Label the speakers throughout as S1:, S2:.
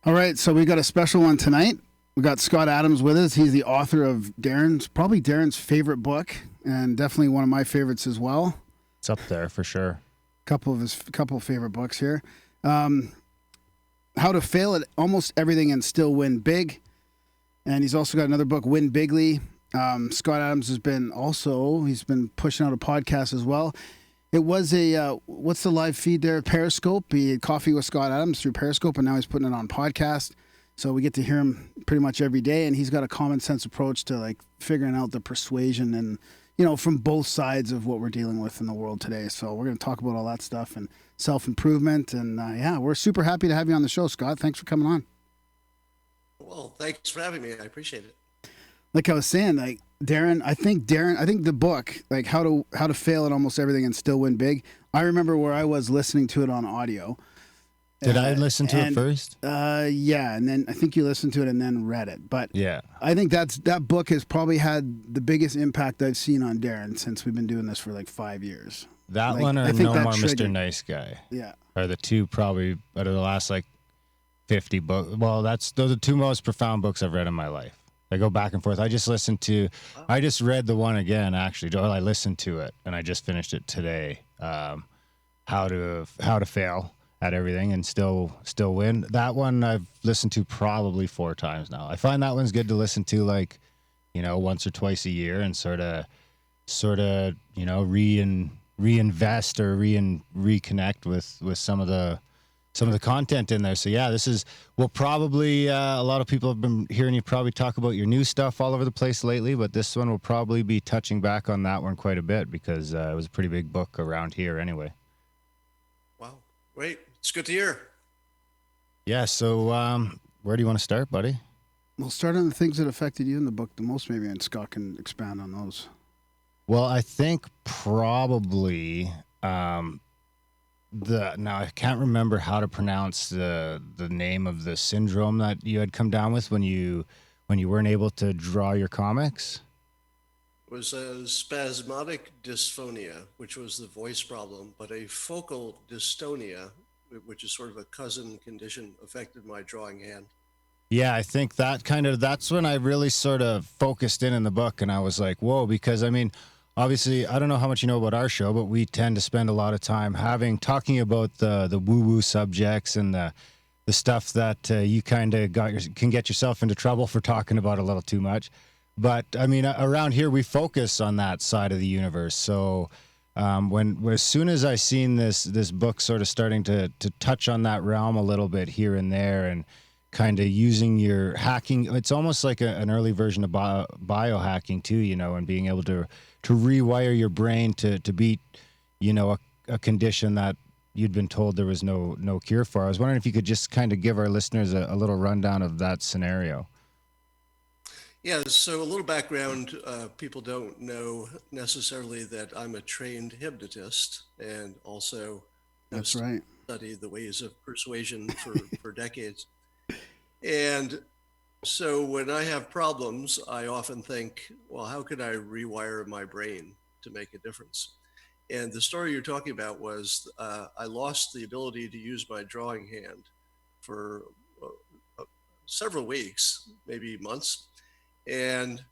S1: All right, so we got a special one tonight. We got Scott Adams with us. He's the author of probably Darren's favorite book, and definitely one of my favorites as well.
S2: It's up there for sure.
S1: Couple of favorite books here. How to Fail at Almost Everything and Still Win Big, and he's also got another book, Win Bigly. Scott Adams he's been pushing out a podcast as well. It was what's the live feed there? Periscope. He had Coffee with Scott Adams through Periscope, and now he's putting it on podcast. So we get to hear him pretty much every day, and he's got a common sense approach to like figuring out the persuasion and, from both sides of what we're dealing with in the world today. So we're going to talk about all that stuff and self-improvement. And we're super happy to have you on the show, Scott. Thanks for coming on.
S3: Well, thanks for having me. I appreciate it.
S1: Like I was saying, Darren, I think the book, like how to fail at almost everything and still win big. I remember where I was listening to it on audio.
S2: Did I listen to it first?
S1: Yeah, and then I think you listened to it and then read it. But
S2: yeah,
S1: I think that book has probably had the biggest impact I've seen on Darren since we've been doing this for like 5 years.
S2: That one or No More Mr. Nice Guy.
S1: Yeah,
S2: are the two probably out of the last like 50 books. Well, those are the two most profound books I've read in my life. I go back and forth. I just read the one again, actually. I listened to it, and I just finished it today. How to Fail at Everything and Still Win. That one I've listened to probably 4 times now. I find that one's good to listen to, like, once or twice a year and sort of, reinvest or reconnect with some of the content in there. So yeah, will probably a lot of people have been hearing you probably talk about your new stuff all over the place lately, but this one will probably be touching back on that one quite a bit because it was a pretty big book around here anyway.
S3: Wow, great. It's good to hear.
S2: Yeah, so where do you want to start, buddy?
S1: We'll start on the things that affected you in the book the most, maybe, and Scott can expand on those.
S2: Well, I think probably now I can't remember how to pronounce the name of the syndrome that you had come down with when you weren't able to draw your comics.
S3: It was a spasmodic dysphonia, which was the voice problem, but a focal dystonia, which is sort of a cousin condition, affected my drawing hand.
S2: Yeah, I think that's when I really sort of focused in the book, and I was like, whoa, because I mean, obviously, I don't know how much you know about our show, but we tend to spend a lot of time talking about the woo-woo subjects and the stuff that you kind of can get yourself into trouble for talking about a little too much. But I mean, around here we focus on that side of the universe. So as soon as I seen this book sort of starting to touch on that realm a little bit here and there, and kind of using your hacking, it's almost like an early version of biohacking too, and being able to rewire your brain to beat, a condition that you'd been told there was no cure for. I was wondering if you could just kind of give our listeners a little rundown of that scenario.
S3: Yeah, so a little background. People don't know necessarily that I'm a trained hypnotist and also
S1: That's right.
S3: studied the ways of persuasion for decades. And so when I have problems, I often think, well, how can I rewire my brain to make a difference? And the story you're talking about was I lost the ability to use my drawing hand for several weeks, maybe months. And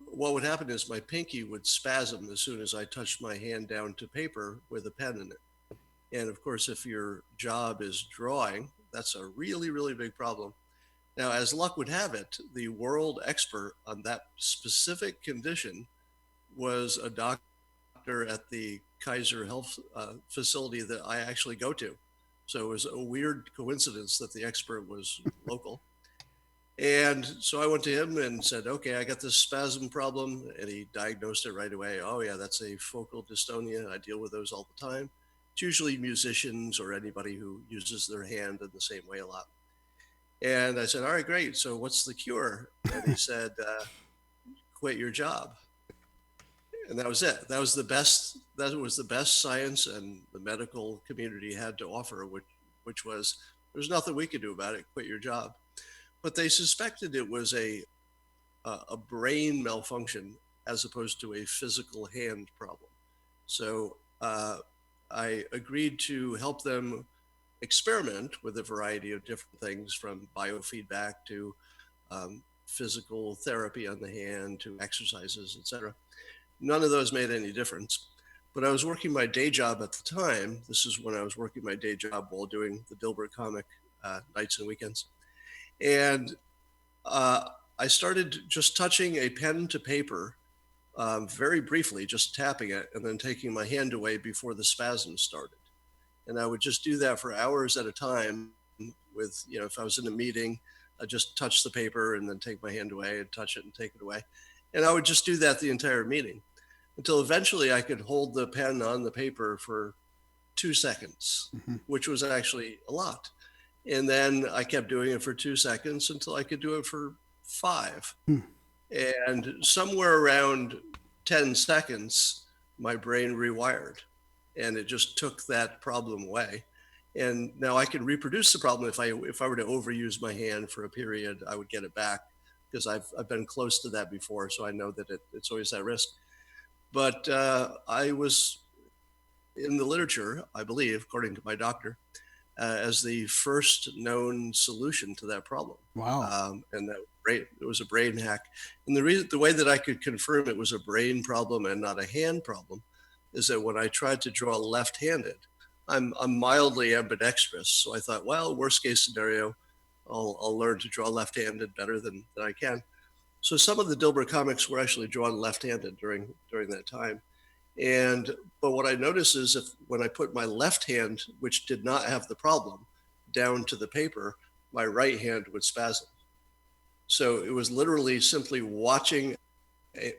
S3: what would happen is my pinky would spasm as soon as I touched my hand down to paper with a pen in it. And of course, if your job is drawing, that's a really, really big problem. Now, as luck would have it, the world expert on that specific condition was a doctor at the Kaiser Health facility that I actually go to. So it was a weird coincidence that the expert was local. And so I went to him and said, okay, I got this spasm problem. And he diagnosed it right away. Oh, yeah, that's a focal dystonia. I deal with those all the time. It's usually musicians or anybody who uses their hand in the same way a lot. And I said, all right, great. So what's the cure? And he said, quit your job. And that was it. That was the best science and the medical community had to offer, which was, there's nothing we could do about it. Quit your job. But they suspected it was a brain malfunction as opposed to a physical hand problem. So I agreed to help them experiment with a variety of different things, from biofeedback to physical therapy on the hand to exercises, etc. None of those made any difference. But I was working my day job at the time. This is when I was working my day job while doing the Dilbert comic nights and weekends. And I started just touching a pen to paper very briefly, just tapping it and then taking my hand away before the spasms started. And I would just do that for hours at a time with, if I was in a meeting, I'd just touch the paper and then take my hand away and touch it and take it away. And I would just do that the entire meeting until eventually I could hold the pen on the paper for 2 seconds, which was actually a lot. And then I kept doing it for 2 seconds until I could do it for 5. And somewhere around 10 seconds, my brain rewired and it just took that problem away. And now I can reproduce the problem. If I were to overuse my hand for a period, I would get it back because I've been close to that before. So I know that it's always that risk. But I was in the literature, I believe, according to my doctor, as the first known solution to that problem.
S1: Wow.
S3: And that it was a brain hack. And the way that I could confirm it was a brain problem and not a hand problem is that when I tried to draw left-handed, I'm mildly ambidextrous. So I thought, well, worst case scenario, I'll learn to draw left-handed better than I can. So some of the Dilbert comics were actually drawn left-handed during that time. But what I noticed is when I put my left hand, which did not have the problem, down to the paper, my right hand would spasm. So it was literally simply watching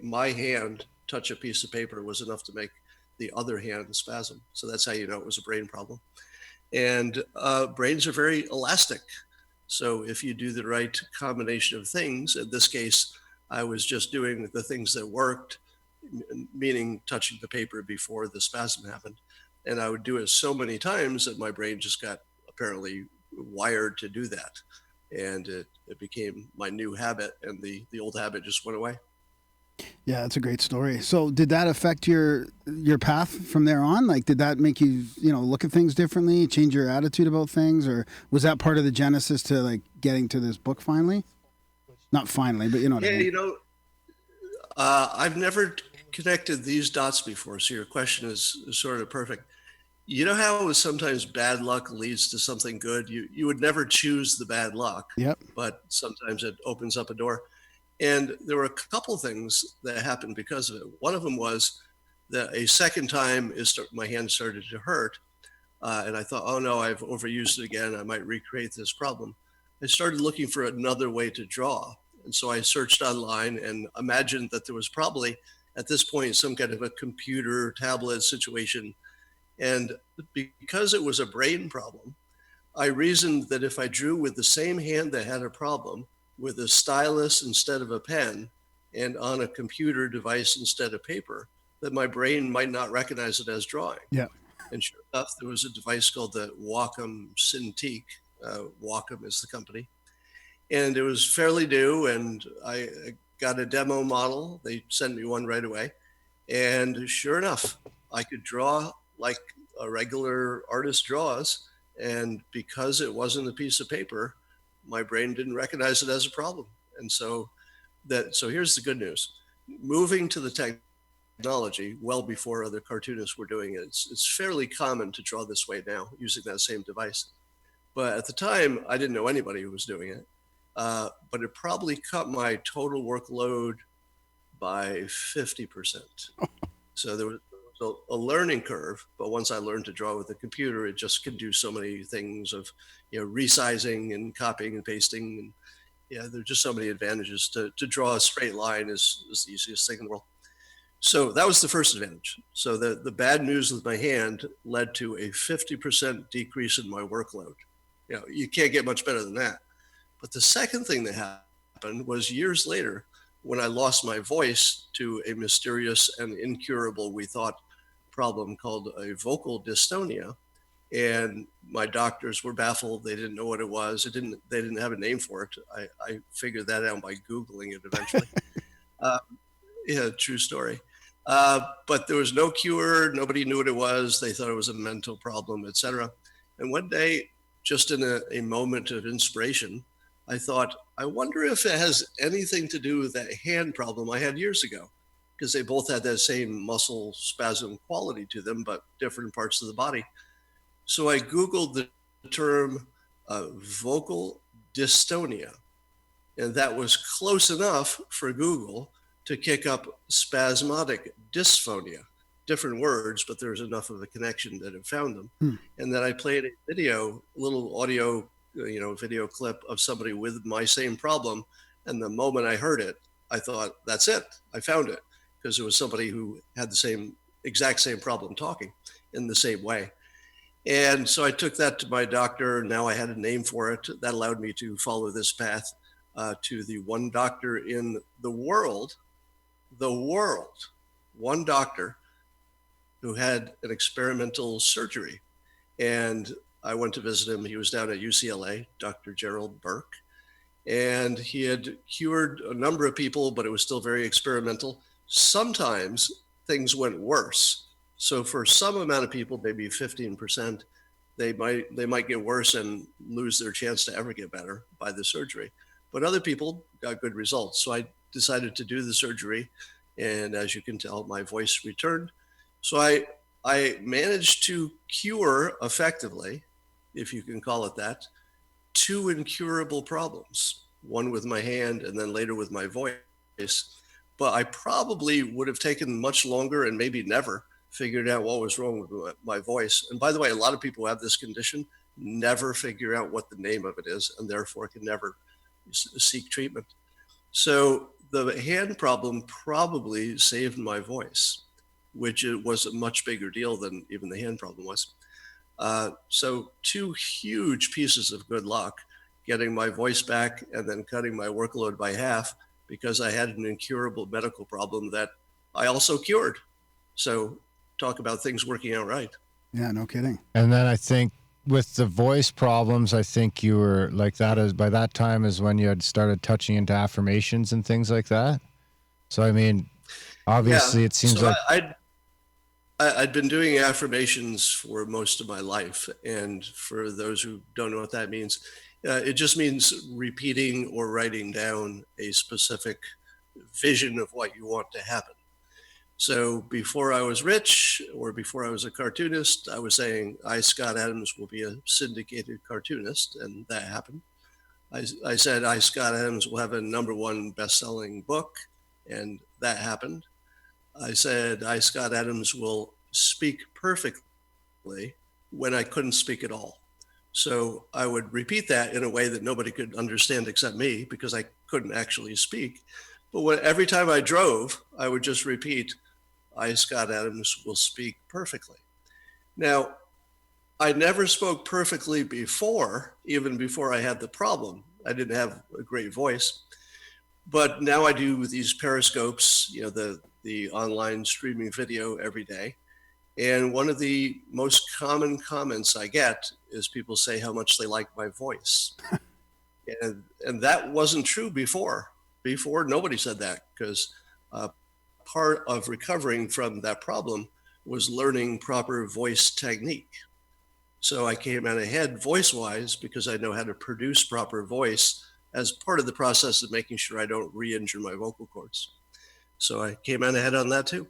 S3: my hand touch a piece of paper was enough to make the other hand spasm. So that's how you know it was a brain problem. And brains are very elastic. So if you do the right combination of things, in this case, I was just doing the things that worked, meaning touching the paper before the spasm happened. And I would do it so many times that my brain just got apparently wired to do that. And it became my new habit, and the old habit just went away.
S1: Yeah, that's a great story. So did that affect your path from there on? Like, did that make you, look at things differently, change your attitude about things? Or was that part of the genesis to like getting to this book finally? Not finally, but you know what I mean?
S3: I've never connected these dots before. So your question is sort of perfect. You know how sometimes bad luck leads to something good? You would never choose the bad luck,
S1: Yep.
S3: But sometimes it opens up a door. And there were a couple things that happened because of it. One of them was that a second time my hand started to hurt. And I thought, oh no, I've overused it again. I might recreate this problem. I started looking for another way to draw. And so I searched online and imagined that there was probably at this point some kind of a computer tablet situation. And because it was a brain problem, I reasoned that if I drew with the same hand that had a problem, with a stylus instead of a pen, and on a computer device instead of paper, that my brain might not recognize it as drawing.
S1: Yeah.
S3: And sure enough, there was a device called the Wacom Cintiq. Wacom is the company. And it was fairly new, and I got a demo model. They sent me one right away. And sure enough, I could draw like a regular artist draws. And because it wasn't a piece of paper, my brain didn't recognize it as a problem. And so here's the good news. Moving to the technology well before other cartoonists were doing it, it's fairly common to draw this way now using that same device. But at the time, I didn't know anybody who was doing it. But it probably cut my total workload by 50%. So there was a learning curve, but once I learned to draw with a computer, it just can do so many things of, resizing and copying and pasting. And there are just so many advantages. To draw a straight line is the easiest thing in the world. So that was the first advantage. So the bad news with my hand led to a 50% decrease in my workload. You can't get much better than that. But the second thing that happened was years later, when I lost my voice to a mysterious and incurable, we thought, problem called a vocal dystonia. And my doctors were baffled. They didn't know what it was. They didn't have a name for it. I figured that out by Googling it eventually. True story. But there was no cure. Nobody knew what it was. They thought it was a mental problem, etc. And one day just in a moment of inspiration, I thought, I wonder if it has anything to do with that hand problem I had years ago, because they both had that same muscle spasm quality to them, but different parts of the body. So I Googled the term vocal dystonia, and that was close enough for Google to kick up spasmodic dysphonia. Different words, but there was enough of a connection that it found them. And then I played a video, a little audio, video clip of somebody with my same problem. And the moment I heard it, I thought, that's it. I found it, because it was somebody who had the exact same problem talking in the same way. And so I took that to my doctor. Now I had a name for it that allowed me to follow this path to the one doctor in the world, one doctor who had an experimental surgery. And I went to visit him. He was down at UCLA, Dr. Gerald Burke. And he had cured a number of people, but it was still very experimental. Sometimes things went worse. So for some amount of people, maybe 15%, they might get worse and lose their chance to ever get better by the surgery. But other people got good results. So I decided to do the surgery. And as you can tell, my voice returned. So I managed to cure effectively, if you can call it that, 2 incurable problems, one with my hand and then later with my voice. But I probably would have taken much longer and maybe never figured out what was wrong with my voice. And by the way, a lot of people who have this condition never figure out what the name of it is, and therefore can never seek treatment. So the hand problem probably saved my voice, which was a much bigger deal than even the hand problem was. So 2 huge pieces of good luck, getting my voice back and then cutting my workload by half, because I had an incurable medical problem that I also cured. So talk about things working out right.
S1: Yeah, no kidding.
S2: And then I think with the voice problems, I think you were like that as by that time is when you had started touching into affirmations and things like that. So, I mean, obviously it seems
S3: so
S2: like
S3: I'd been doing affirmations for most of my life. And for those who don't know what that means, it just means repeating or writing down a specific vision of what you want to happen. So before I was rich, or before I was a cartoonist, I was saying, I, Scott Adams, will be a syndicated cartoonist, and that happened. I said, I, Scott Adams, will have a #1 best-selling book, and that happened. I said, I, Scott Adams, will speak perfectly when I couldn't speak at all. So I would repeat that in a way that nobody could understand except me, because I couldn't actually speak. But every time I drove, I would just repeat, I, Scott Adams, will speak perfectly. Now, I never spoke perfectly before, even before I had the problem. I didn't have a great voice. But now I do these periscopes, the online streaming video every day. And one of the most common comments I get is people say how much they like my voice. and that wasn't true before. Before, nobody said that, because part of recovering from that problem was learning proper voice technique. So I came out ahead voice-wise because I know how to produce proper voice as part of the process of making sure I don't re-injure my vocal cords. So I came out ahead on that too.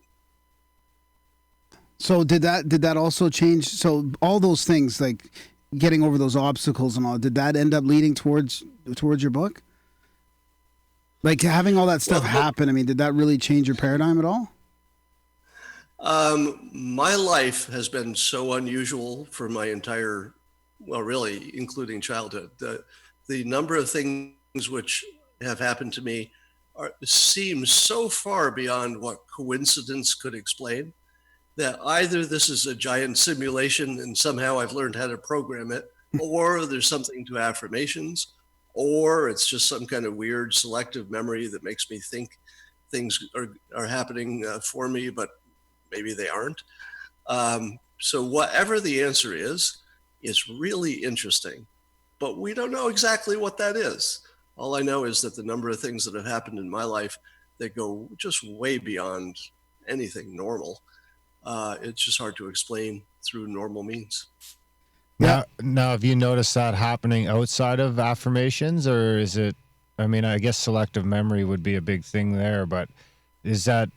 S1: So did that also change? So all those things, like getting over those obstacles and all, did that end up leading towards your book? Like having all that stuff happen, I mean, did that really change your paradigm at all?
S3: My life has been so unusual for my entire, well, really, including childhood. The number of things which have happened to me seem so far beyond what coincidence could explain, that either this is a giant simulation and somehow I've learned how to program it, or there's something to affirmations, or it's just some kind of weird selective memory that makes me think things are happening for me, but maybe they aren't. So whatever the answer is, it's really interesting, but we don't know exactly what that is. All I know is that the number of things that have happened in my life that go just way beyond anything normal, it's just hard to explain through normal means.
S2: Now, have you noticed that happening outside of affirmations, or is it? I mean, I guess selective memory would be a big thing there, but is that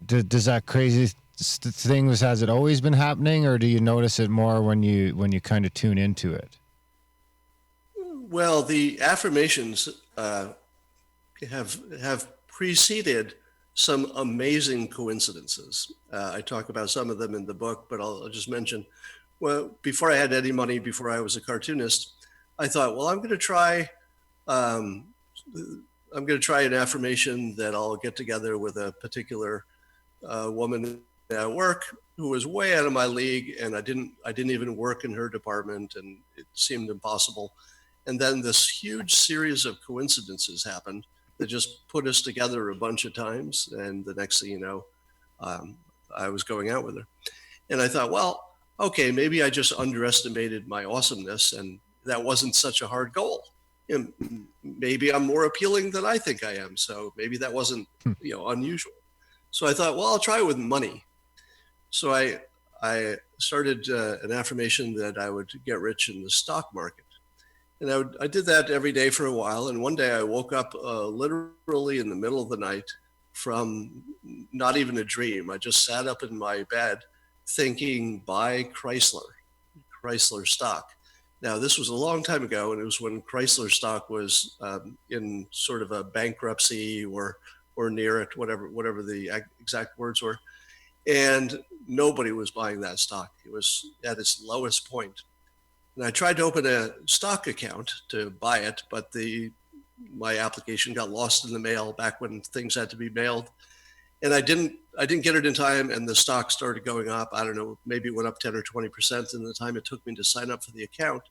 S2: does that crazy thing has it always been happening, or do you notice it more when you kind of tune into it?
S3: Well, the affirmations have preceded some amazing coincidences. I talk about some of them in the book, but I'll just mention. Well, before I had any money, before I was a cartoonist, I thought, well, I'm going to try an affirmation that I'll get together with a particular woman at work who was way out of my league, and I didn't even work in her department, and it seemed impossible. And then this huge series of coincidences happened that just put us together a bunch of times, and the next thing you know, I was going out with her. And I thought, well, okay, maybe I just underestimated my awesomeness, and that wasn't such a hard goal. And maybe I'm more appealing than I think I am, so maybe that wasn't unusual. So I thought, well, I'll try it with money. So I started an affirmation that I would get rich in the stock market. And I did that every day for a while. And one day I woke up literally in the middle of the night from not even a dream. I just sat up in my bed thinking, buy Chrysler stock. Now, this was a long time ago, and it was when Chrysler stock was in sort of a bankruptcy or near it, whatever the exact words were. And nobody was buying that stock. It was at its lowest point. And I tried to open a stock account to buy it, but my application got lost in the mail back when things had to be mailed. And I didn't get it in time, and the stock started going up. I don't know, maybe it went up 10 or 20% in the time it took me to sign up for the account.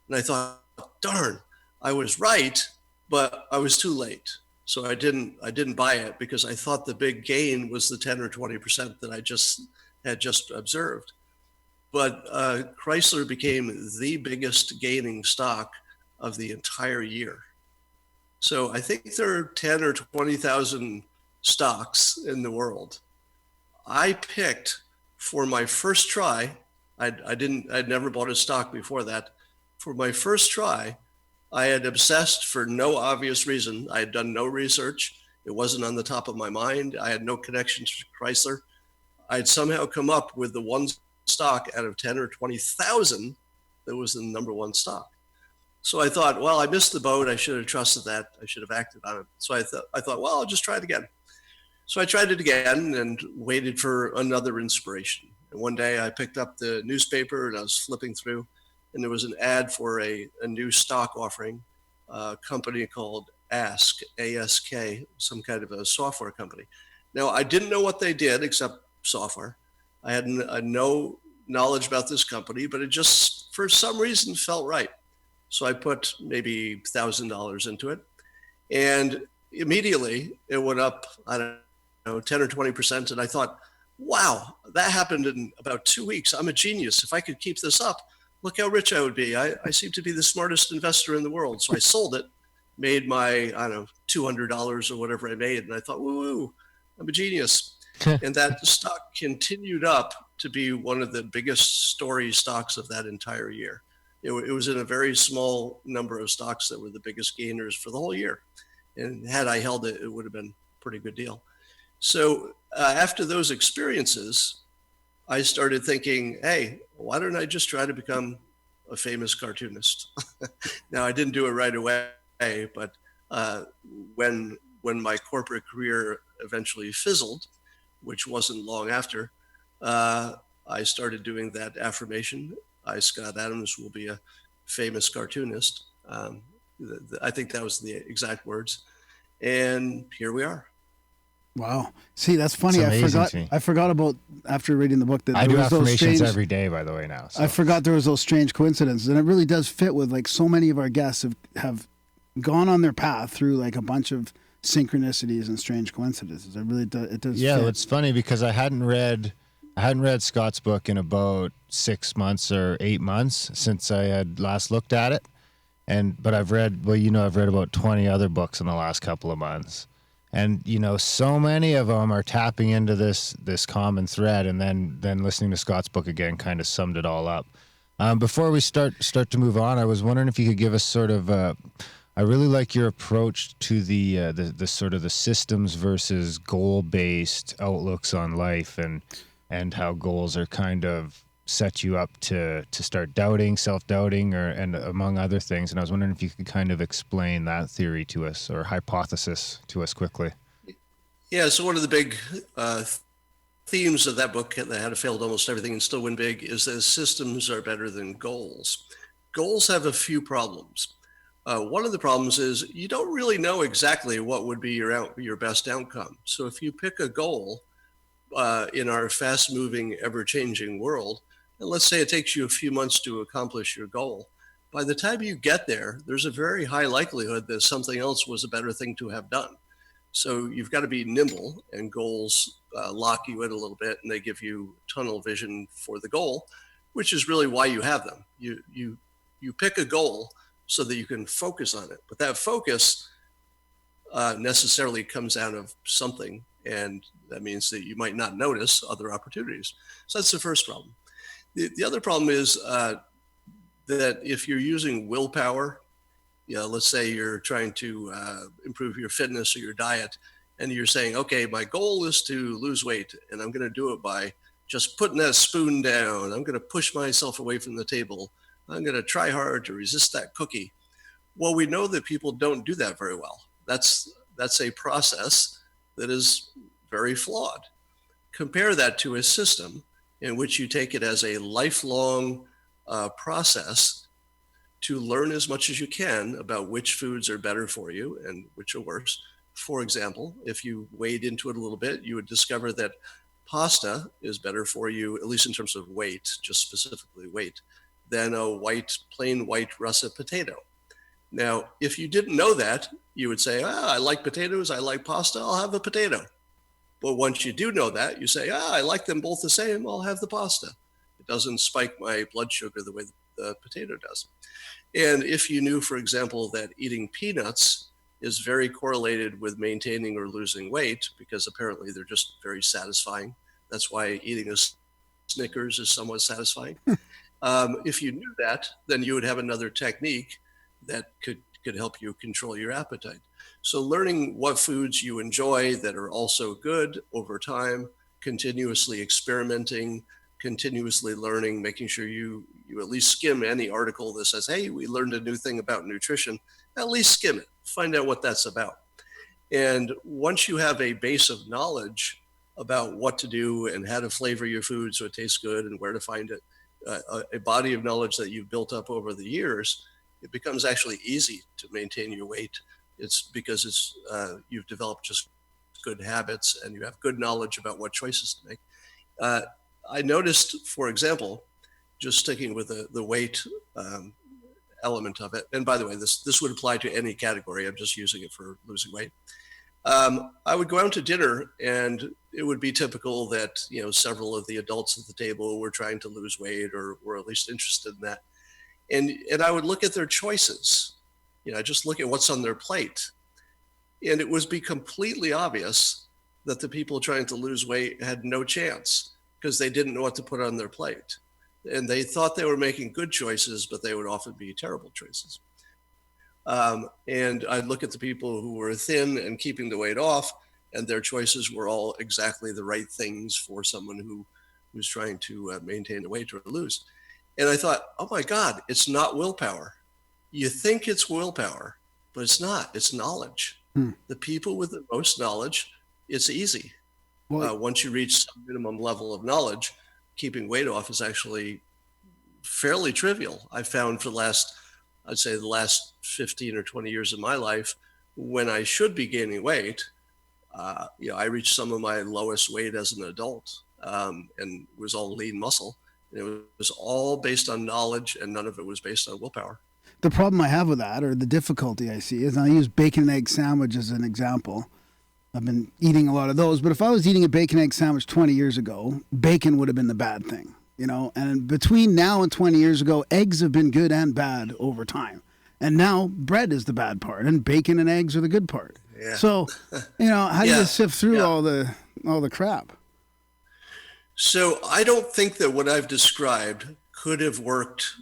S3: And I thought, darn, I was right, but I was too late. So I didn't buy it because I thought the big gain was the 10 or 20% that I had just observed. But Chrysler became the biggest gaining stock of the entire year. So I think there are 10 or 20,000 stocks in the world. I picked for my first try. I'd never bought a stock before that. For my first try, I had obsessed for no obvious reason. I had done no research. It wasn't on the top of my mind. I had no connection to Chrysler. I had somehow come up with the one stock out of 10 or 20,000 that was the number one stock. So I thought, well, I missed the boat. I should have trusted that. I should have acted on it. So I thought, well, I'll just try it again. So I tried it again and waited for another inspiration. And one day I picked up the newspaper and I was flipping through, and there was an ad for a new stock offering, a company called Ask, A-S-K, some kind of a software company. Now, I didn't know what they did except software. I had no knowledge about this company, but it just, for some reason, felt right. So I put maybe $1,000 into it, and immediately it went up, I don't know, 10 or 20%. And I thought, wow, that happened in about 2 weeks. I'm a genius. If I could keep this up, look how rich I would be. I seem to be the smartest investor in the world. So I sold it, made my, I don't know, $200 or whatever I made. And I thought, woo, I'm a genius. And that stock continued up to be one of the biggest story stocks of that entire year. It was in a very small number of stocks that were the biggest gainers for the whole year. And had I held it, it would have been a pretty good deal. So after those experiences, I started thinking, hey, why don't I just try to become a famous cartoonist? Now, I didn't do it right away, but when my corporate career eventually fizzled, which wasn't long after, I started doing that affirmation. I, Scott Adams, will be a famous cartoonist. I think that was the exact words. And here we are.
S1: Wow. See, that's funny. I forgot about, after reading the book, that
S2: I do affirmations every day, by the way, now. So.
S1: I forgot there was those strange coincidences. And it really does fit with, like, so many of our guests have gone on their path through, like, a bunch of synchronicities and strange coincidences. It really does. It does.
S2: Yeah,
S1: fit.
S2: It's funny because I hadn't read Scott's book in about 6 months or 8 months since I had last looked at it, but I've read about 20 other books in the last couple of months, and so many of them are tapping into this common thread, and then listening to Scott's book again kind of summed it all up. Before we start to move on, I was wondering if you could give us sort of. I really like your approach to the sort of the systems versus goal based outlooks on life, and how goals are kind of set you up to start doubting, self-doubting, and among other things. And I was wondering if you could kind of explain that theory to us, or hypothesis to us, quickly.
S3: Yeah, so one of the big themes of that book, How to Fail at Almost Everything and Still Win Big, is that systems are better than goals. Goals have a few problems. One of the problems is you don't really know exactly what would be your best outcome. So if you pick a goal in our fast-moving, ever-changing world, and let's say it takes you a few months to accomplish your goal, by the time you get there, there's a very high likelihood that something else was a better thing to have done. So you've got to be nimble, and goals lock you in a little bit, and they give you tunnel vision for the goal, which is really why you have them. You pick a goal so that you can focus on it, but that focus necessarily comes out of something, and that means that you might not notice other opportunities. So that's the first problem. The other problem is that if you're using willpower, let's say you're trying to improve your fitness or your diet, and you're saying, okay, my goal is to lose weight, and I'm going to do it by just putting that spoon down. I'm going to push myself away from the table. I'm going to try hard to resist that cookie. Well, we know that people don't do that very well. That's a process that is very flawed. Compare that to a system in which you take it as a lifelong process to learn as much as you can about which foods are better for you and which are worse. For example, if you wade into it a little bit, you would discover that pasta is better for you, at least in terms of weight, just specifically weight, than a plain white russet potato. Now, if you didn't know that, you would say, I like potatoes, I like pasta, I'll have a potato. But once you do know that, you say, I like them both the same, I'll have the pasta. It doesn't spike my blood sugar the way the potato does. And if you knew, for example, that eating peanuts is very correlated with maintaining or losing weight, because apparently they're just very satisfying. That's why eating a Snickers is somewhat satisfying. If you knew that, then you would have another technique that could help you control your appetite. So learning what foods you enjoy that are also good over time, continuously experimenting, continuously learning, making sure you at least skim any article that says, hey, we learned a new thing about nutrition, at least skim it, find out what that's about. And once you have a base of knowledge about what to do and how to flavor your food so it tastes good and where to find it, a body of knowledge that you've built up over the years, it becomes actually easy to maintain your weight. It's because you've developed just good habits and you have good knowledge about what choices to make. I noticed, for example, just sticking with the weight element of it, and by the way, this would apply to any category. I'm just using it for losing weight. I would go out to dinner, and it would be typical that several of the adults at the table were trying to lose weight or were at least interested in that. And I would look at their choices, just look at what's on their plate. And it would be completely obvious that the people trying to lose weight had no chance because they didn't know what to put on their plate. And they thought they were making good choices, but they would often be terrible choices. And I'd look at the people who were thin and keeping the weight off, and their choices were all exactly the right things for someone who's trying to maintain the weight or lose. And I thought, oh my God, it's not willpower. You think it's willpower, but it's not. It's knowledge. The people with the most knowledge, it's easy. Once you reach some minimum level of knowledge, keeping weight off is actually fairly trivial. I found for the last 15 or 20 years of my life, when I should be gaining weight, I reached some of my lowest weight as an adult, and it was all lean muscle. It was all based on knowledge, and none of it was based on willpower.
S1: The problem I have with that, or the difficulty I see, is I use bacon and egg sandwich as an example. I've been eating a lot of those, but if I was eating a bacon egg sandwich 20 years ago, bacon would have been the bad thing, and between now and 20 years ago, eggs have been good and bad over time. And now bread is the bad part and bacon and eggs are the good part. Yeah. So, how do you sift through all the crap?
S3: So I don't think that what I've described could have worked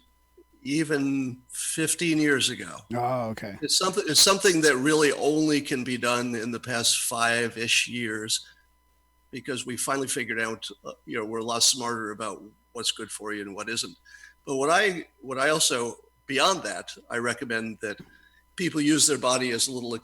S3: even 15 years ago.
S1: Oh, okay.
S3: It's something that really only can be done in the past 5-ish years, because we finally figured out, we're a lot smarter about what's good for you and what isn't. But what I also, beyond that, I recommend that people use their body as a little,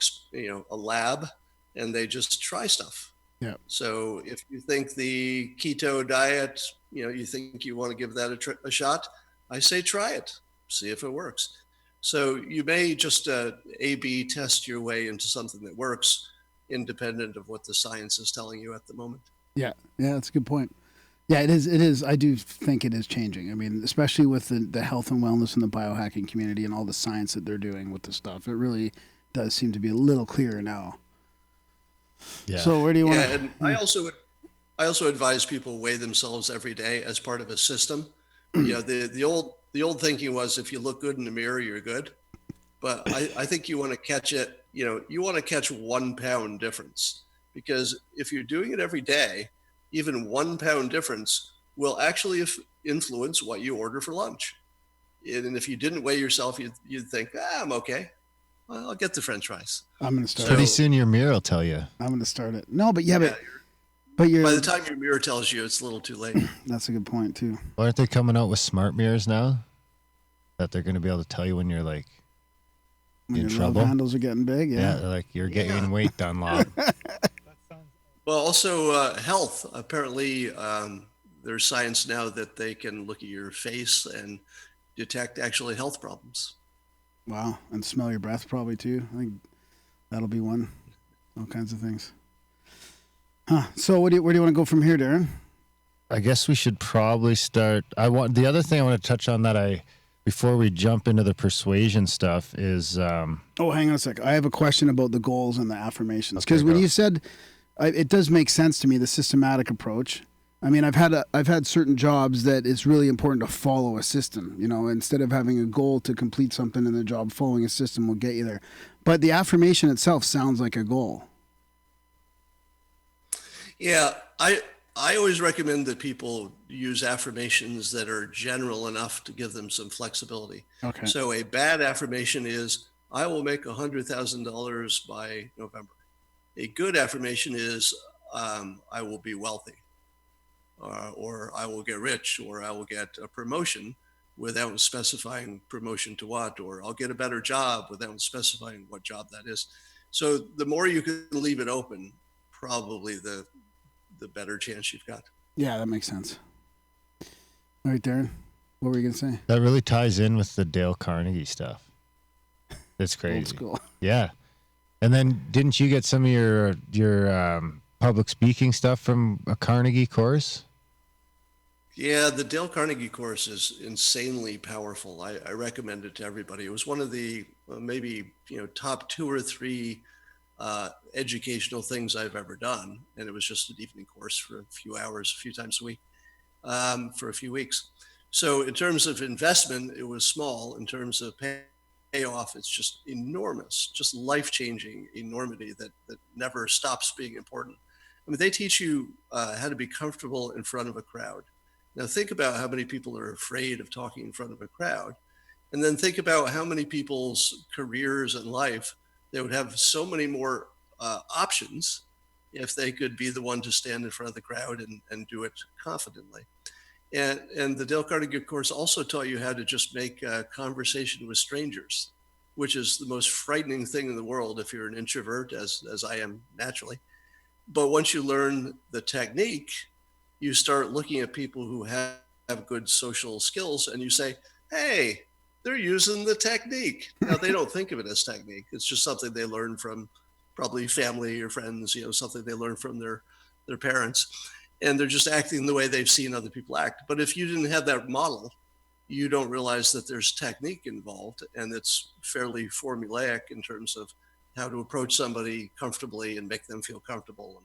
S3: a lab, and they just try stuff.
S1: Yeah.
S3: So if you think the keto diet, you think you want to give that a shot, I say try it, see if it works. So you may just A/B test your way into something that works, independent of what the science is telling you at the moment.
S1: Yeah, that's a good point. Yeah, it is. It is. I do think it is changing. I mean, especially with the health and wellness and the biohacking community and all the science that they're doing with the stuff. It really does seem to be a little clearer now.
S2: Yeah.
S1: So where do you want
S3: to? And I also advise people weigh themselves every day as part of a system. The old thinking was, if you look good in the mirror, you're good. But I think you want to catch it. You want to catch 1 pound difference, because if you're doing it every day, even 1 pound difference will actually influence what you order for lunch. And if you didn't weigh yourself, you'd think, I'm okay. Well, I'll get the French fries.
S1: I'm going to start.
S2: Pretty soon your mirror will tell you.
S1: I'm going to start it. No, but you're
S3: by the time your mirror tells you, it's a little too late.
S1: That's a good point too.
S2: Well, aren't they coming out with smart mirrors now that they're going to be able to tell you when you're like
S1: when
S2: in
S1: your
S2: trouble?
S1: Love handles are getting big. Yeah,
S2: they're like you're getting weight done long.
S3: Well, also health. Apparently, there's science now that they can look at your face and detect actually health problems.
S1: Wow, and smell your breath probably too. I think that'll be one. All kinds of things. Huh. So where do you want to go from here, Darren?
S2: I guess we should probably start. The other thing I want to touch on before we jump into the persuasion stuff is.
S1: Oh, hang on a sec. I have a question about the goals and the affirmations, because when you said, it does make sense to me, the systematic approach. I mean, I've had certain jobs that it's really important to follow a system. Instead of having a goal to complete something in the job, following a system will get you there. But the affirmation itself sounds like a goal.
S3: Yeah, I always recommend that people use affirmations that are general enough to give them some flexibility.
S1: Okay.
S3: So a bad affirmation is, I will make $100,000 by November. A good affirmation is, I will be wealthy, or I will get rich, or I will get a promotion without specifying promotion to what, or I'll get a better job without specifying what job that is. So the more you can leave it open, probably the better chance you've got.
S1: Yeah, that makes sense. All right, Darren, what were you going to say?
S2: That really ties in with the Dale Carnegie stuff. That's crazy.
S1: Old school.
S2: Yeah. And then didn't you get some of your public speaking stuff from a Carnegie course?
S3: Yeah, the Dale Carnegie course is insanely powerful. I recommend it to everybody. It was one of the maybe top 2 or 3 educational things I've ever done, and it was just an evening course for a few hours, a few times a week, for a few weeks. So in terms of investment, it was small. In terms of payoff, it's just enormous, just life-changing enormity that never stops being important. I mean, they teach you how to be comfortable in front of a crowd. Now think about how many people are afraid of talking in front of a crowd, and then think about how many people's careers and life, they would have so many more options if they could be the one to stand in front of the crowd and do it confidently. And the Dale Carnegie course also taught you how to just make a conversation with strangers, which is the most frightening thing in the world if you're an introvert, as I am naturally. But once you learn the technique, you start looking at people who have good social skills, and you say, hey, they're using the technique. Now, they don't think of it as technique. It's just something they learn from probably family or friends, something they learn from their parents. And they're just acting the way they've seen other people act. But if you didn't have that model, you don't realize that there's technique involved, and it's fairly formulaic in terms of how to approach somebody comfortably and make them feel comfortable,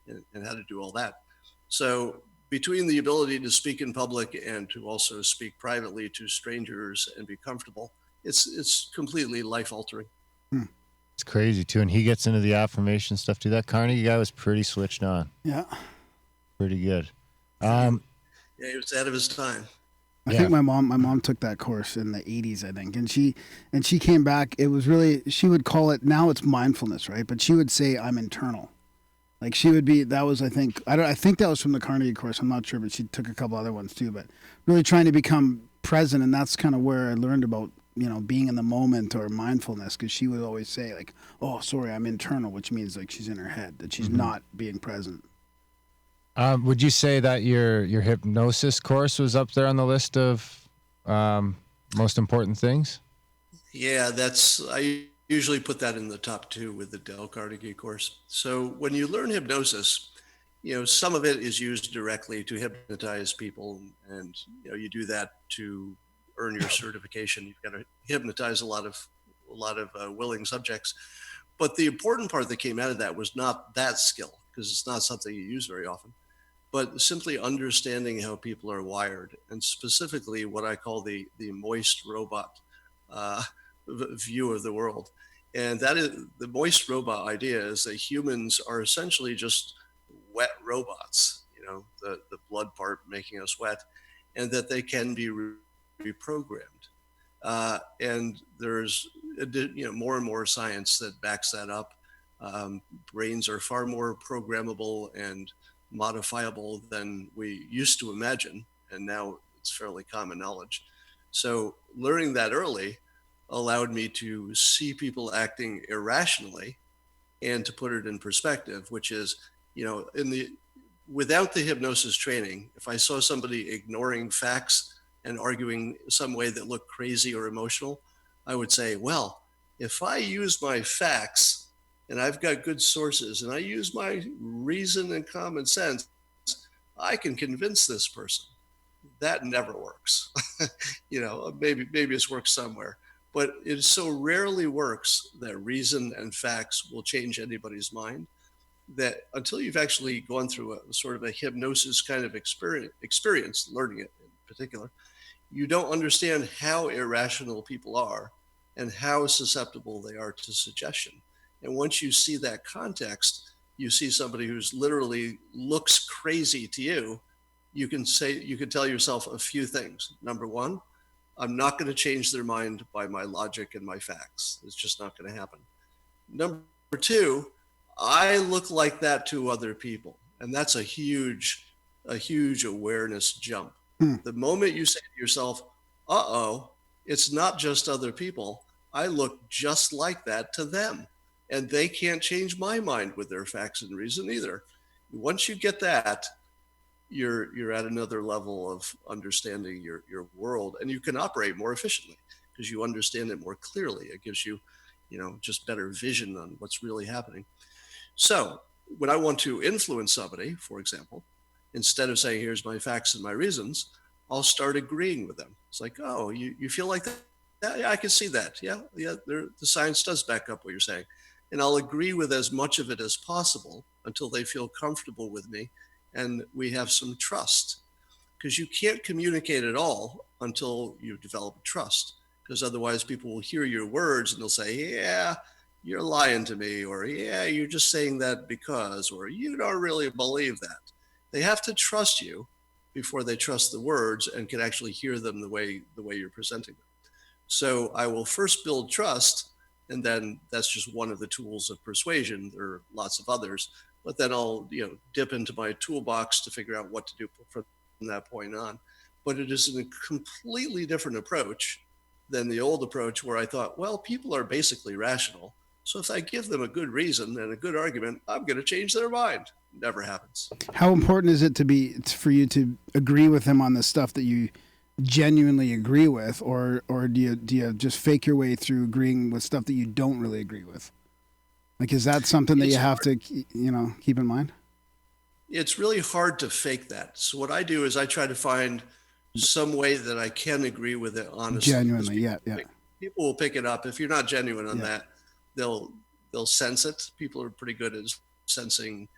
S3: and how to do all that. So between the ability to speak in public and to also speak privately to strangers and be comfortable, it's completely life altering.
S2: It's crazy too. And he gets into the affirmation stuff too. That Carnegie guy was pretty switched on.
S1: Yeah.
S2: Pretty good.
S3: Yeah, he was out of his time.
S1: I think my mom took that course in the 80s, I think. And she came back. It was really, she would call it, now it's mindfulness, right? But she would say, I'm internal. Like she would be, that was, I think that was from the Carnegie course. I'm not sure, but she took a couple other ones too. But really trying to become present. And that's kind of where I learned about, being in the moment or mindfulness. Because she would always say like, oh, sorry, I'm internal, which means like she's in her head, that she's not being present.
S2: Would you say that your hypnosis course was up there on the list of most important things?
S3: Yeah, I usually put that in the top 2 with the Dale Carnegie course. So when you learn hypnosis, some of it is used directly to hypnotize people, and you do that to earn your certification. You've got to hypnotize a lot of willing subjects. But the important part that came out of that was not that skill, because it's not something you use very often, but simply understanding how people are wired, and specifically what I call the moist robot view of the world. And that is the moist robot idea, is that humans are essentially just wet robots, the blood part making us wet, and that they can be reprogrammed. And there's more and more science that backs that up. Brains are far more programmable and modifiable than we used to imagine, and now it's fairly common knowledge. So learning that early allowed me to see people acting irrationally and to put it in perspective, which is, without the hypnosis training, if I saw somebody ignoring facts and arguing some way that looked crazy or emotional, I would say, well, if I use my facts and I've got good sources and I use my reason and common sense, I can convince this person. That never works. Maybe it's worked somewhere, but it so rarely works that reason and facts will change anybody's mind, that until you've actually gone through a sort of a hypnosis kind of experience, learning it in particular, you don't understand how irrational people are and how susceptible they are to suggestion. And once you see that context, you see somebody who's literally looks crazy to you, you can tell yourself a few things. Number one, I'm not going to change their mind by my logic and my facts. It's just not going to happen. Number two, I look like that to other people. And that's a huge awareness jump. The moment you say to yourself, it's not just other people, I look just like that to them, and they can't change my mind with their facts and reason either. Once you get that, you're at another level of understanding your world, and you can operate more efficiently because you understand it more clearly. It gives you, just better vision on what's really happening. So when I want to influence somebody, for example, instead of saying, here's my facts and my reasons, I'll start agreeing with them. It's like, oh, you feel like that? Yeah, I can see that. Yeah, the science does back up what you're saying. And I'll agree with as much of it as possible until they feel comfortable with me and we have some trust. Because you can't communicate at all until you develop trust. Because otherwise people will hear your words and they'll say, yeah, you're lying to me, or yeah, you're just saying that because, or you don't really believe that. They have to trust you before they trust the words and can actually hear them the way you're presenting them. So I will first build trust, and then that's just one of the tools of persuasion. There are lots of others, but then I'll dip into my toolbox to figure out what to do from that point on. But it is a completely different approach than the old approach where I thought, well, people are basically rational. So if I give them a good reason and a good argument, I'm going to change their mind. Never happens.
S1: How important is it for you to agree with him on the stuff that you genuinely agree with, or do you just fake your way through agreeing with stuff that you don't really agree with? Like, is that something that you have to, keep in mind?
S3: It's really hard to fake that. So what I do is I try to find some way that I can agree with it honestly.
S1: Genuinely, yeah.
S3: People will pick it up. If you're not genuine on that, they'll sense it. People are pretty good at sensing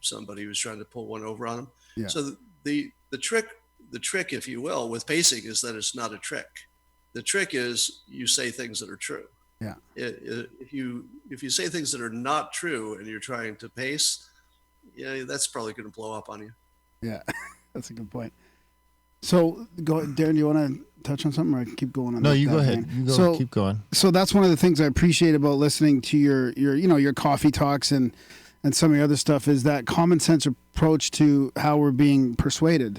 S3: somebody who's trying to pull one over on them. Yeah. So the trick, if you will, with pacing is that it's not a trick. The trick is you say things that are true.
S1: Yeah.
S3: If you say things that are not true and you're trying to pace, that's probably going to blow up on you.
S1: Yeah, that's a good point. So, Darren, do you want to touch on something, or I can keep going on?
S2: No,
S1: that
S2: you go ahead.
S1: vein?
S2: Keep going.
S1: So that's one of the things I appreciate about listening to your coffee talks and some of your other stuff is that common sense approach to how we're being persuaded,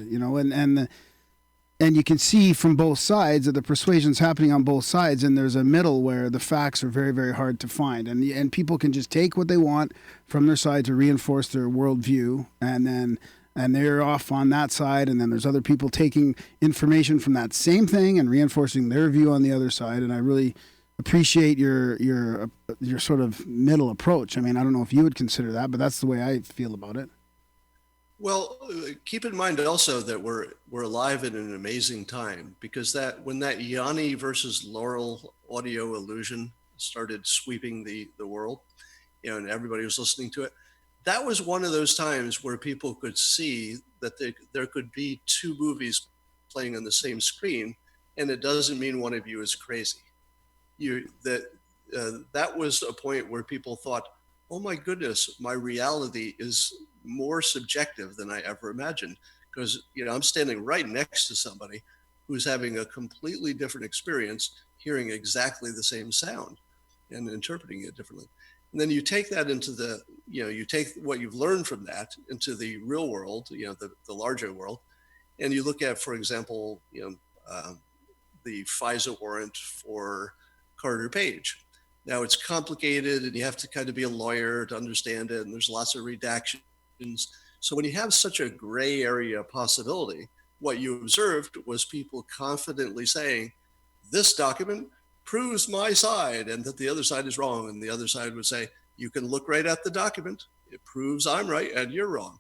S1: and you can see from both sides that the persuasion's happening on both sides, and there's a middle where the facts are very, very hard to find, and people can just take what they want from their side to reinforce their worldview, and they're off on that side, and then there's other people taking information from that same thing and reinforcing their view on the other side, and I really appreciate your sort of middle approach. I mean, I don't know if you would consider that, but that's the way I feel about it.
S3: Well, keep in mind also that we're alive in an amazing time, because when that Yanni versus Laurel audio illusion started sweeping the world, and everybody was listening to it, that was one of those times where people could see that there could be two movies playing on the same screen, and it doesn't mean one of you is crazy. That was a point where people thought, oh my goodness, my reality is more subjective than I ever imagined, because I'm standing right next to somebody who's having a completely different experience, hearing exactly the same sound and interpreting it differently. And then you take that into you take what you've learned from that into the real world, the larger world, and you look at, for example, the FISA warrant for Carter Page. Now it's complicated, and you have to kind of be a lawyer to understand it, and there's lots of redactions. So when you have such a gray area possibility, what you observed was people confidently saying, this document proves my side, and that the other side is wrong. And the other side would say, you can look right at the document. It proves I'm right and you're wrong.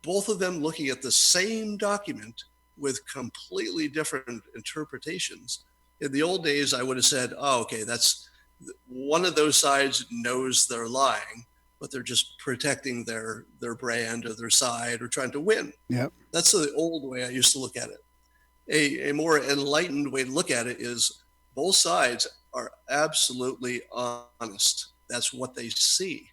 S3: Both of them looking at the same document with completely different interpretations. In the old days, I would have said, oh, okay, that's one of those sides knows they're lying, but they're just protecting their brand or their side or trying to win.
S1: Yep.
S3: That's the old way I used to look at it. A more enlightened way to look at it is both sides are absolutely honest. That's what they see.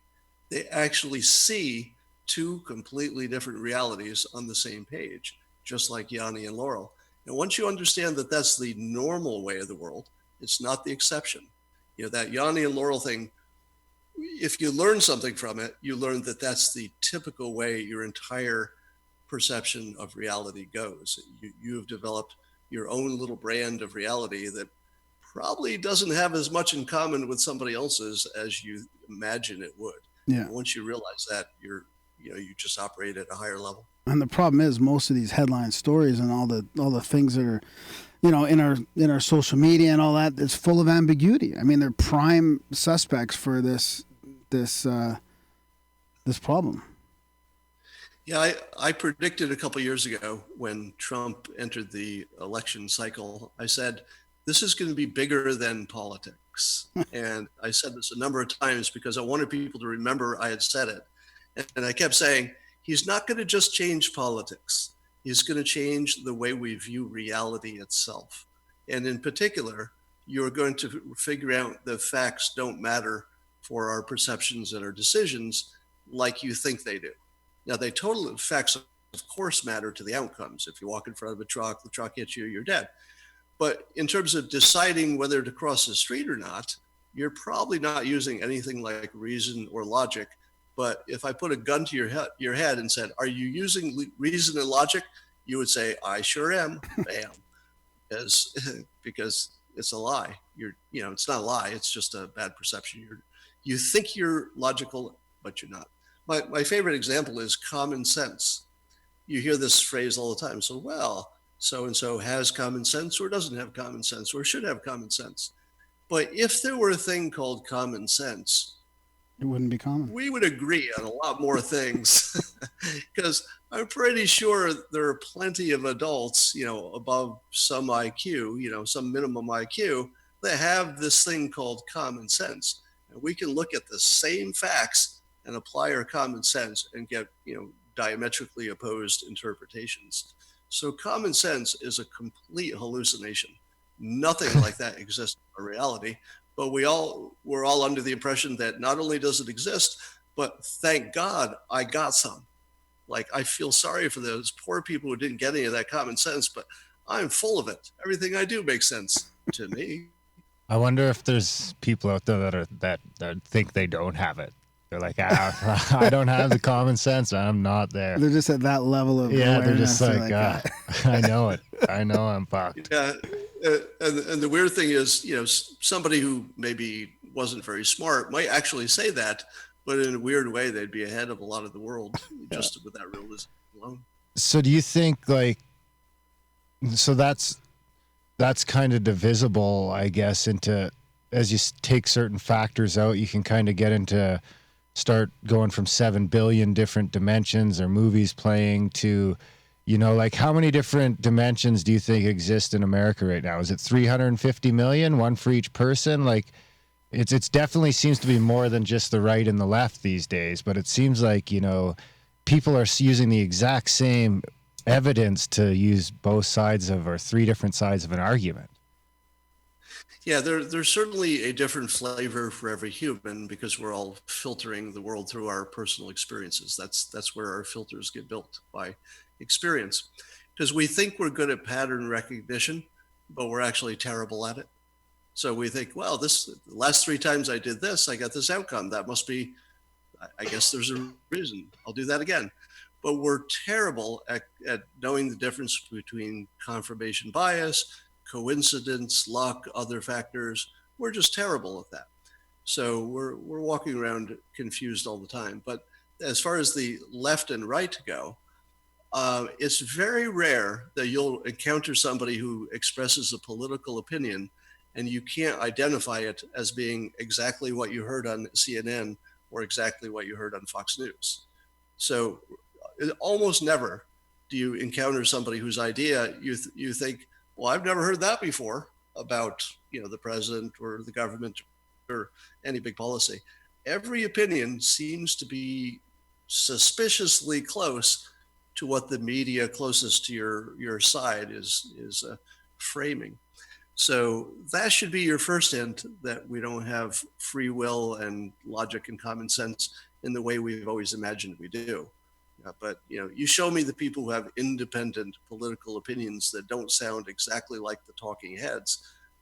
S3: They actually see two completely different realities on the same page, just like Yanni and Laurel. And once you understand that that's the normal way of the world, it's not the exception. That Yanni and Laurel thing, if you learn something from it, you learn that that's the typical way your entire perception of reality goes. You have developed your own little brand of reality that probably doesn't have as much in common with somebody else's as you imagine it would.
S1: Yeah.
S3: And once you realize that, you just operate at a higher level.
S1: And the problem is, most of these headline stories and all the things that are, in our social media and all that, is full of ambiguity. I mean, they're prime suspects for this problem.
S3: Yeah, I predicted a couple of years ago when Trump entered the election cycle, I said, this is going to be bigger than politics. And I said this a number of times because I wanted people to remember I had said it. And I kept saying, he's not going to just change politics. He's going to change the way we view reality itself. And in particular, you're going to figure out that facts don't matter for our perceptions and our decisions like you think they do. Now, facts, of course, matter to the outcomes. If you walk in front of a truck, the truck hits you, you're dead. But in terms of deciding whether to cross the street or not, you're probably not using anything like reason or logic. But if I put a gun to your head and said, are you using reason and logic? You would say, I sure am. Bam. Because it's a lie. It's not a lie. It's just a bad perception. You think you're logical, but you're not. My favorite example is common sense. You hear this phrase all the time. So-and-so has common sense or doesn't have common sense or should have common sense. But if there were a thing called common sense,
S1: it wouldn't be common.
S3: We would agree on a lot more things, because I'm pretty sure there are plenty of adults, above some IQ, some minimum IQ, that have this thing called common sense. And we can look at the same facts and apply our common sense and get, diametrically opposed interpretations. So common sense is a complete hallucination. Nothing like that exists in reality. But we're all under the impression that not only does it exist, but thank God I got some. Like, I feel sorry for those poor people who didn't get any of that common sense, but I'm full of it. Everything I do makes sense to me.
S2: I wonder if there's people out there that think they don't have it. They're like, I don't have the common sense. I'm not there.
S1: They're just at that level of
S2: Yeah, they're
S1: awareness.
S2: just like, I know it. I know I'm fucked.
S3: Yeah, and the weird thing is, somebody who maybe wasn't very smart might actually say that, but in a weird way, they'd be ahead of a lot of the world just with that realism alone.
S2: So do you think so that's kind of divisible, I guess, into, as you take certain factors out, you can kind of get into, start going from 7 billion different dimensions or movies playing to, like, how many different dimensions do you think exist in America right now? Is it 350 million, one for each person? Like, it's definitely seems to be more than just the right and the left these days, but it seems like, people are using the exact same evidence to use both sides of, or three different sides of an argument.
S3: Yeah, there's certainly a different flavor for every human because we're all filtering the world through our personal experiences. That's where our filters get built, by experience. Because we think we're good at pattern recognition, but we're actually terrible at it. So we think, well, the last 3 times I did this, I got this outcome. That must be, I guess there's a reason. I'll do that again. But we're terrible at knowing the difference between confirmation bias, coincidence, luck, other factors. We're just terrible at that. So we're walking around confused all the time. But as far as the left and right go, it's very rare that you'll encounter somebody who expresses a political opinion and you can't identify it as being exactly what you heard on CNN or exactly what you heard on Fox News. So almost never do you encounter somebody whose idea you think, well, I've never heard that before about, the president or the government or any big policy. Every opinion seems to be suspiciously close to what the media closest to your side is framing. So that should be your first hint that we don't have free will and logic and common sense in the way we've always imagined we do. But you show me the people who have independent political opinions that don't sound exactly like the talking heads,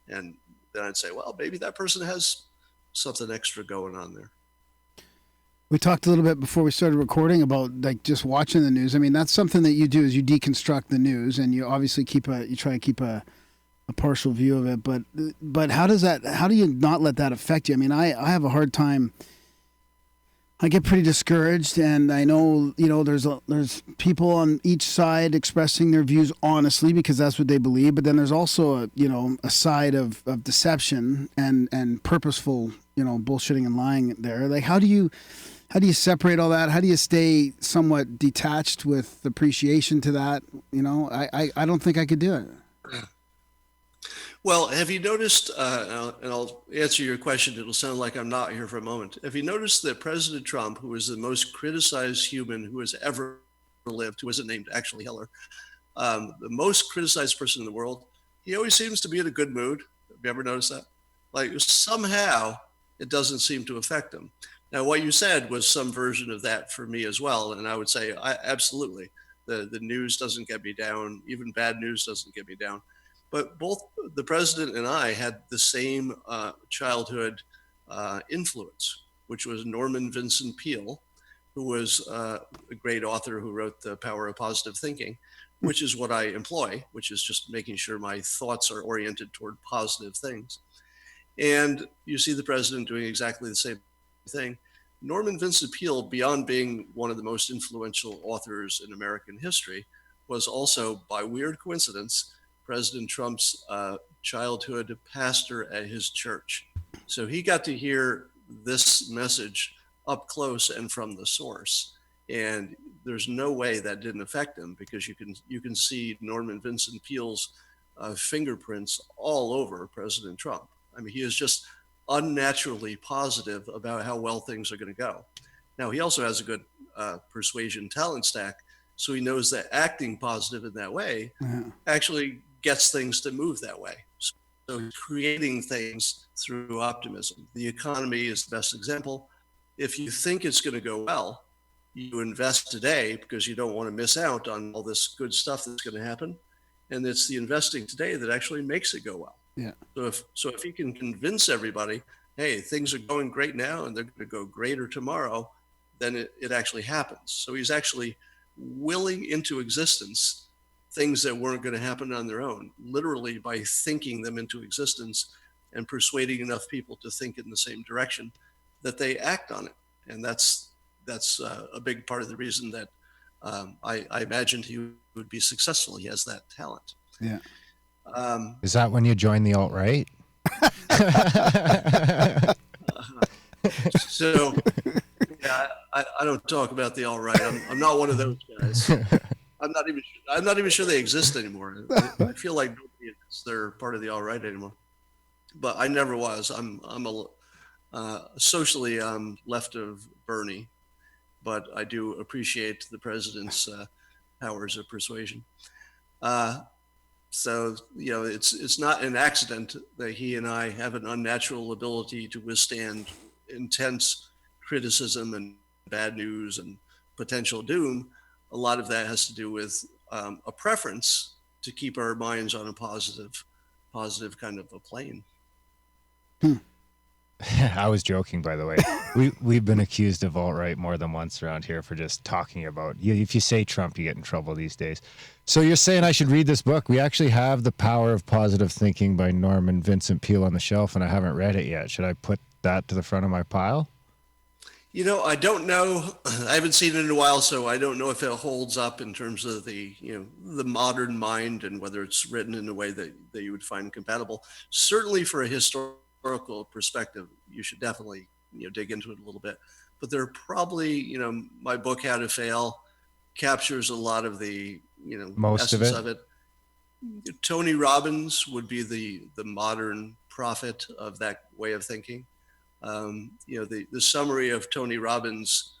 S3: and then I'd say, well, maybe that person has something extra going on there.
S1: We talked a little bit before we started recording about, like, just watching the news. I mean, that's something that you do, is you deconstruct the news, and you obviously you try to keep a partial view of it. But how do you not let that affect you? I mean, I have a hard time. I get pretty discouraged, and I know, there's people on each side expressing their views honestly because that's what they believe. But then there's also a side of deception and purposeful, bullshitting and lying there. Like, how do you separate all that? How do you stay somewhat detached with appreciation to that? I don't think I could do it.
S3: Well, have you noticed, and I'll answer your question, it'll sound like I'm not here for a moment. Have you noticed that President Trump, who is the most criticized human who has ever lived, who isn't named actually Hitler, the most criticized person in the world, he always seems to be in a good mood. Have you ever noticed that? Like, somehow it doesn't seem to affect him. Now, what you said was some version of that for me as well. And I would say, absolutely, the news doesn't get me down. Even bad news doesn't get me down. But both the president and I had the same childhood influence, which was Norman Vincent Peale, who was a great author who wrote The Power of Positive Thinking, which is what I employ, which is just making sure my thoughts are oriented toward positive things. And you see the president doing exactly the same thing. Norman Vincent Peale, beyond being one of the most influential authors in American history, was also, by weird coincidence, President Trump's childhood pastor at his church. So he got to hear this message up close and from the source. And there's no way that didn't affect him, because you can see Norman Vincent Peale's fingerprints all over President Trump. I mean, he is just unnaturally positive about how well things are going to go. Now, he also has a good persuasion talent stack, so he knows that acting positive in that way actually gets things to move that way. So creating things through optimism. The economy is the best example. If you think it's going to go well, you invest today because you don't want to miss out on all this good stuff that's going to happen. And it's the investing today that actually makes it go well.
S1: Yeah.
S3: So if he can convince everybody, hey, things are going great now and they're going to go greater tomorrow, then it actually happens. So he's actually willing into existence things that weren't going to happen on their own, literally by thinking them into existence and persuading enough people to think in the same direction that they act on it. And that's a big part of the reason that I imagined he would be successful. He has that talent.
S1: Yeah.
S2: Is that when you join the alt-right?
S3: So, yeah, I don't talk about the alt-right. I'm not one of those guys. I'm not even sure they exist anymore. I feel like nobody is. They're part of the alt-right anymore. But I never was. I'm socially left of Bernie, but I do appreciate the president's powers of persuasion. So, you know, it's not an accident that he and I have an unnatural ability to withstand intense criticism and bad news and potential doom. A lot of that has to do with a preference to keep our minds on a positive kind of a plane.
S2: I was joking, by the way. We've been accused of alt-right more than once around here for just talking about, if you say Trump, you get in trouble these days. So you're saying I should read this book? We actually have The Power of Positive Thinking by Norman Vincent Peale on the shelf, and I haven't read it yet. Should I put that to the front of my pile?
S3: You know, I don't know. I haven't seen it in a while, so I don't know if it holds up in terms of the modern mind and whether it's written in a way that you would find compatible. Certainly for a historical perspective, you should definitely dig into it a little bit. But there are probably, my book How to Fail captures a lot of the
S2: most
S3: essence
S2: of it.
S3: Tony Robbins would be the modern prophet of that way of thinking. The summary of Tony Robbins'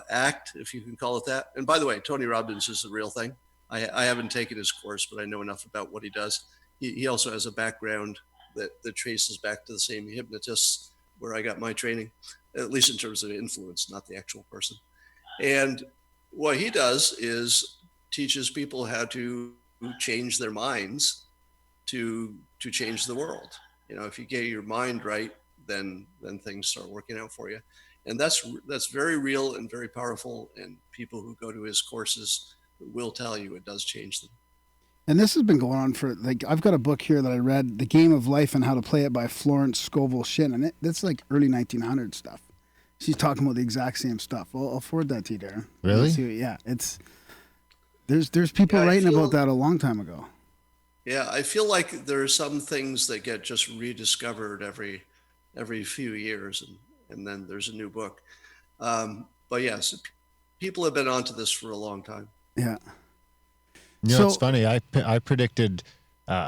S3: act, if you can call it that. And by the way, Tony Robbins is the real thing. I haven't taken his course, but I know enough about what he does. He also has a background that traces back to the same hypnotists where I got my training, at least in terms of influence, not the actual person. And what he does is teaches people how to change their minds to change the world. If you get your mind right, then things start working out for you. And that's very real and very powerful. And people who go to his courses will tell you it does change them.
S1: And this has been going on for, I've got a book here that I read, The Game of Life and How to Play It by Florence Scovel Shinn. And that's like early 1900s stuff. She's talking about the exact same stuff. I'll forward that to you, Darren.
S2: Really?
S1: Yeah. There's people writing about that a long time ago.
S3: Yeah, I feel like there are some things that get just rediscovered every few years, and then there's a new book. But yes, people have been onto this for a long time.
S1: Yeah.
S2: It's funny. I predicted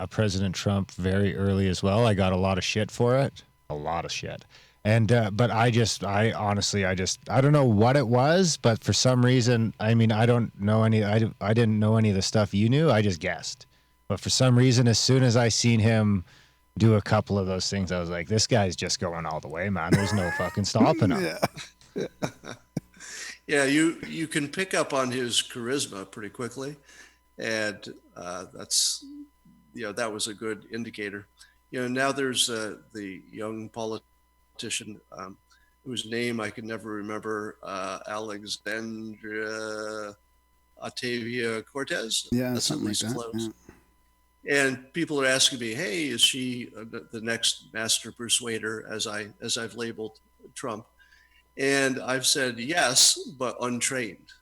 S2: President Trump very early as well. I got a lot of shit for it, a lot of shit. And but I honestly don't know what it was, but for some reason, I didn't know any of the stuff you knew. I just guessed. But for some reason, as soon as I seen him do a couple of those things, I was like, this guy's just going all the way, man. There's no fucking stopping him.
S3: Yeah. Yeah, you can pick up on his charisma pretty quickly. And that's, that was a good indicator. Now there's the young politician whose name I can never remember, Alexandria Octavia-Cortez.
S1: Yeah,
S3: that's
S1: something
S3: at least
S1: like that.
S3: close.
S1: Yeah.
S3: And people are asking me, hey, is she the next master persuader, as I've labeled Trump? And I've said yes, but untrained,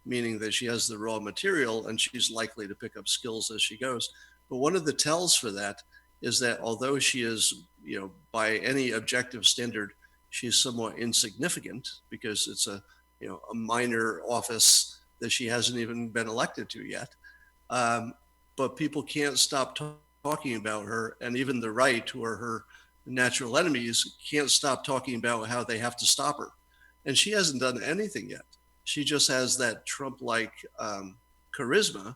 S3: meaning that she has the raw material and she's likely to pick up skills as she goes. But one of the tells for that is that although she is, by any objective standard, she's somewhat insignificant because it's a minor office that she hasn't even been elected to yet. But people can't stop talking about her, and even the right, who are her natural enemies, can't stop talking about how they have to stop her. And she hasn't done anything yet. She just has that Trump-like charisma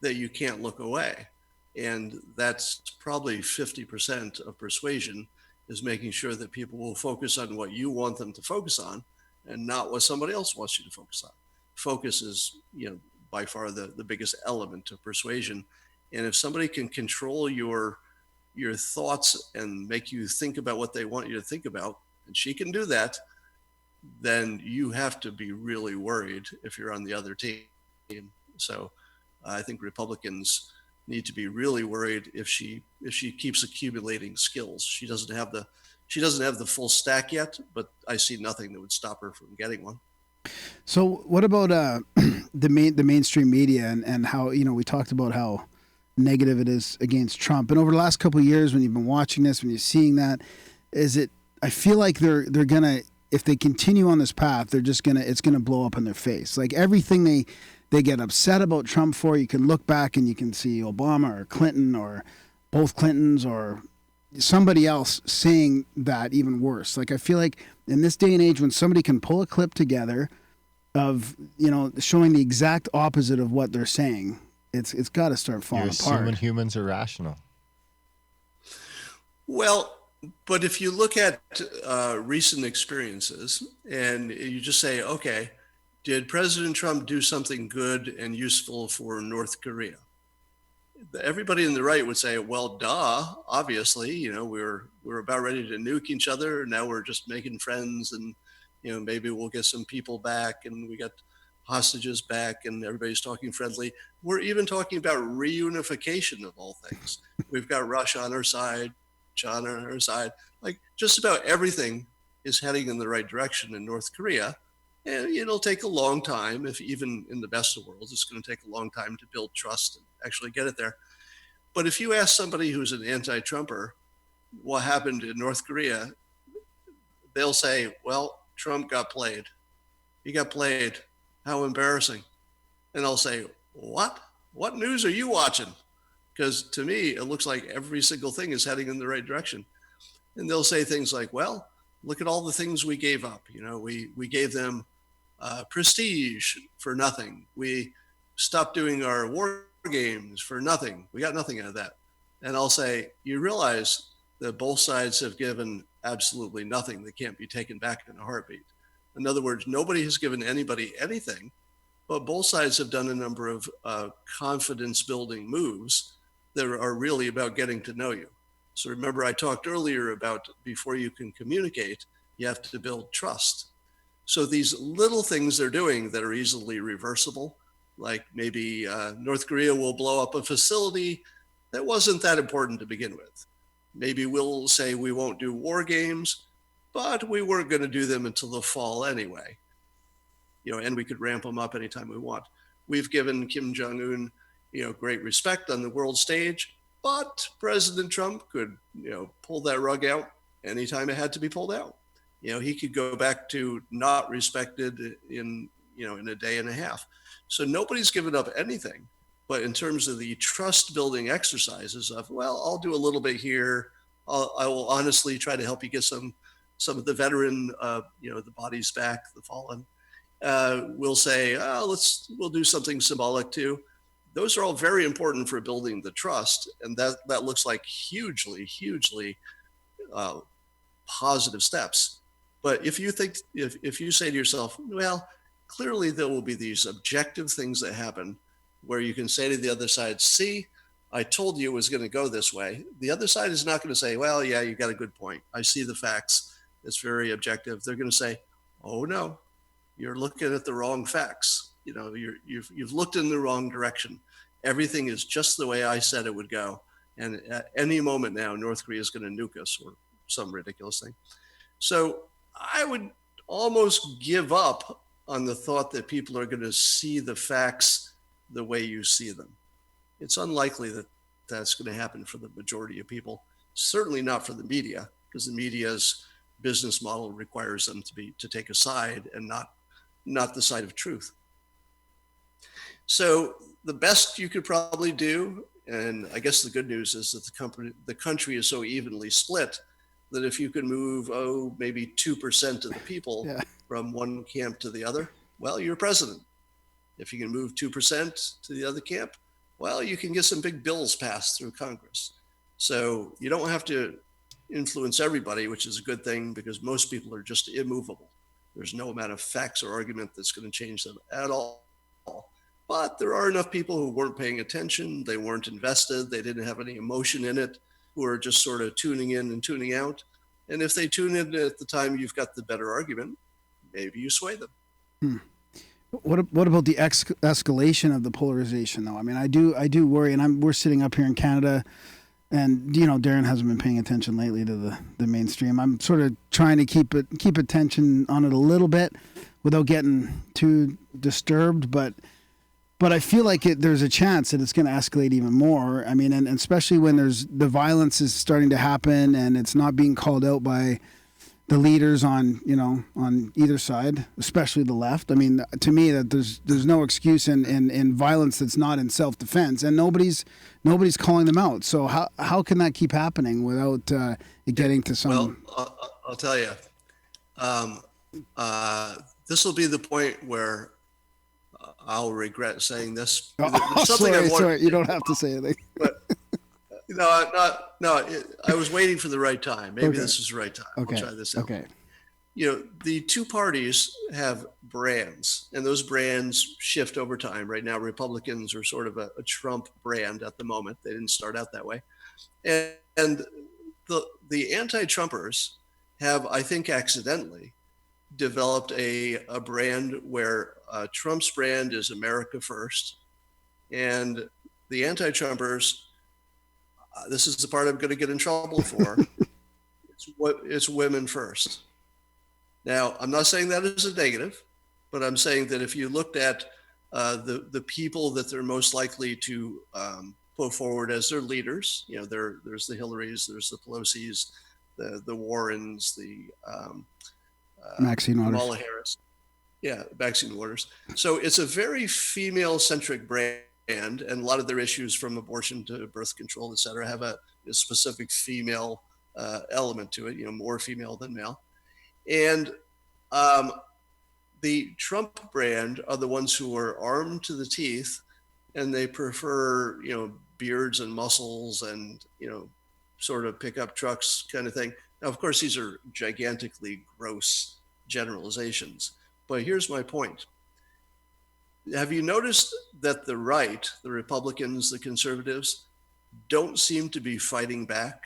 S3: that you can't look away. And that's probably 50% of persuasion, is making sure that people will focus on what you want them to focus on and not what somebody else wants you to focus on. Focus is, by far the biggest element of persuasion. And if somebody can control your thoughts and make you think about what they want you to think about, and she can do that, then you have to be really worried if you're on the other team. So I think Republicans need to be really worried if she keeps accumulating skills. She doesn't have the full stack yet, but I see nothing that would stop her from getting one.
S1: So what about the mainstream media and how, we talked about how negative it is against Trump, and over the last couple of years when you've been watching this, when you're seeing that, I feel like they're gonna, if they continue on this path, it's gonna blow up in their face. Like everything they get upset about Trump for, you can look back and you can see Obama or Clinton or both Clintons or somebody else saying that even worse. Like I feel like in this day and age, when somebody can pull a clip together of, showing the exact opposite of what they're saying, it's got to start falling apart.
S2: You're assuming humans are rational.
S3: Well, but if you look at recent experiences and you just say, okay, did President Trump do something good and useful for North Korea? Everybody in the right would say, well, duh, obviously, we're about ready to nuke each other. Now we're just making friends, and, maybe we'll get some people back, and we got hostages back, and everybody's talking friendly. We're even talking about reunification of all things. We've got Russia on our side, China on our side. Like just about everything is heading in the right direction in North Korea. And it'll take a long time, if even in the best of worlds, it's going to take a long time to build trust and actually get it there. But if you ask somebody who's an anti-Trumper what happened in North Korea, they'll say, well, Trump got played. He got played. How embarrassing. And I'll say, what? What news are you watching? Because to me, it looks like every single thing is heading in the right direction. And they'll say things like, well, look at all the things we gave up. We gave them prestige for nothing. We stopped doing our war games for nothing. We got nothing out of that. And I'll say, you realize that both sides have given absolutely nothing that can't be taken back in a heartbeat. In other words, nobody has given anybody anything, but both sides have done a number of confidence building moves that are really about getting to know you. So remember, I talked earlier about before you can communicate, you have to build trust. So these little things they're doing that are easily reversible, like maybe North Korea will blow up a facility that wasn't that important to begin with. Maybe we'll say we won't do war games, but we weren't going to do them until the fall anyway. And we could ramp them up anytime we want. We've given Kim Jong-un, great respect on the world stage, but President Trump could, pull that rug out anytime it had to be pulled out. He could go back to not respected in a day and a half. So nobody's given up anything. But in terms of the trust building exercises of, well, I'll do a little bit here. I will honestly try to help you get some of the veteran, the bodies back, the fallen. We'll say, we'll do something symbolic too. Those are all very important for building the trust. And that looks like hugely positive steps. But if you think, if you say to yourself, well, clearly there will be these objective things that happen where you can say to the other side, see, I told you it was going to go this way. The other side is not going to say, well, yeah, you got a good point. I see the facts. It's very objective. They're going to say, oh no, you're looking at the wrong facts. You've looked in the wrong direction. Everything is just the way I said it would go. And at any moment now, North Korea is going to nuke us or some ridiculous thing. So I would almost give up on the thought that people are going to see the facts the way you see them. It's unlikely that that's going to happen for the majority of people. Certainly not for the media, because the media's business model requires them to take a side and not the side of truth. So the best you could probably do, and I guess the good news is that the country is so evenly split that if you can move, maybe 2% of the people from one camp to the other, well, you're president. If you can move 2% to the other camp, well, you can get some big bills passed through Congress. So you don't have to influence everybody, which is a good thing because most people are just immovable. There's no amount of facts or argument that's going to change them at all. But there are enough people who weren't paying attention, they weren't invested, they didn't have any emotion in it, who are just sort of tuning in and tuning out. And if they tune in at the time you've got the better argument, maybe you sway them.
S1: What about the escalation of the polarization, though? I mean, I do worry, and we're sitting up here in Canada, and Darren hasn't been paying attention lately to the mainstream. I'm sort of trying to keep attention on it a little bit without getting too disturbed, but I feel like there's a chance that it's going to escalate even more. I mean, and especially when the violence is starting to happen and it's not being called out by the leaders on either side, especially the left. I mean, to me, that there's no excuse in violence that's not in self-defense, and nobody's calling them out. So how can that keep happening without it getting to some?
S3: Well, I'll tell you, this will be the point where I'll regret saying this.
S1: Sorry, you don't have to say anything.
S3: But I was waiting for the right time. Maybe this is the right time.
S1: Okay.
S3: We'll try this out.
S1: Okay.
S3: The two parties have brands, and those brands shift over time. Right now, Republicans are sort of a Trump brand at the moment. They didn't start out that way. And the anti-Trumpers have, I think accidentally, developed a brand where Trump's brand is America first, and the anti-Trumpers, this is the part I'm going to get in trouble for, it's women first. Now, I'm not saying that is a negative, but I'm saying that if you looked at the people that they're most likely to put forward as their leaders, there's the Hillarys, there's the Pelosi's, the Warrens, the
S1: Maxine Waters.
S3: Kamala Harris. Yeah, Maxine Waters. So it's a very female-centric brand, and a lot of their issues, from abortion to birth control, et cetera, have a specific female element to it, more female than male. And the Trump brand are the ones who are armed to the teeth, and they prefer, beards and muscles and, sort of pickup trucks kind of thing. Now, of course, these are gigantically gross generalizations, but here's my point. Have you noticed that the right, the Republicans, the conservatives, don't seem to be fighting back?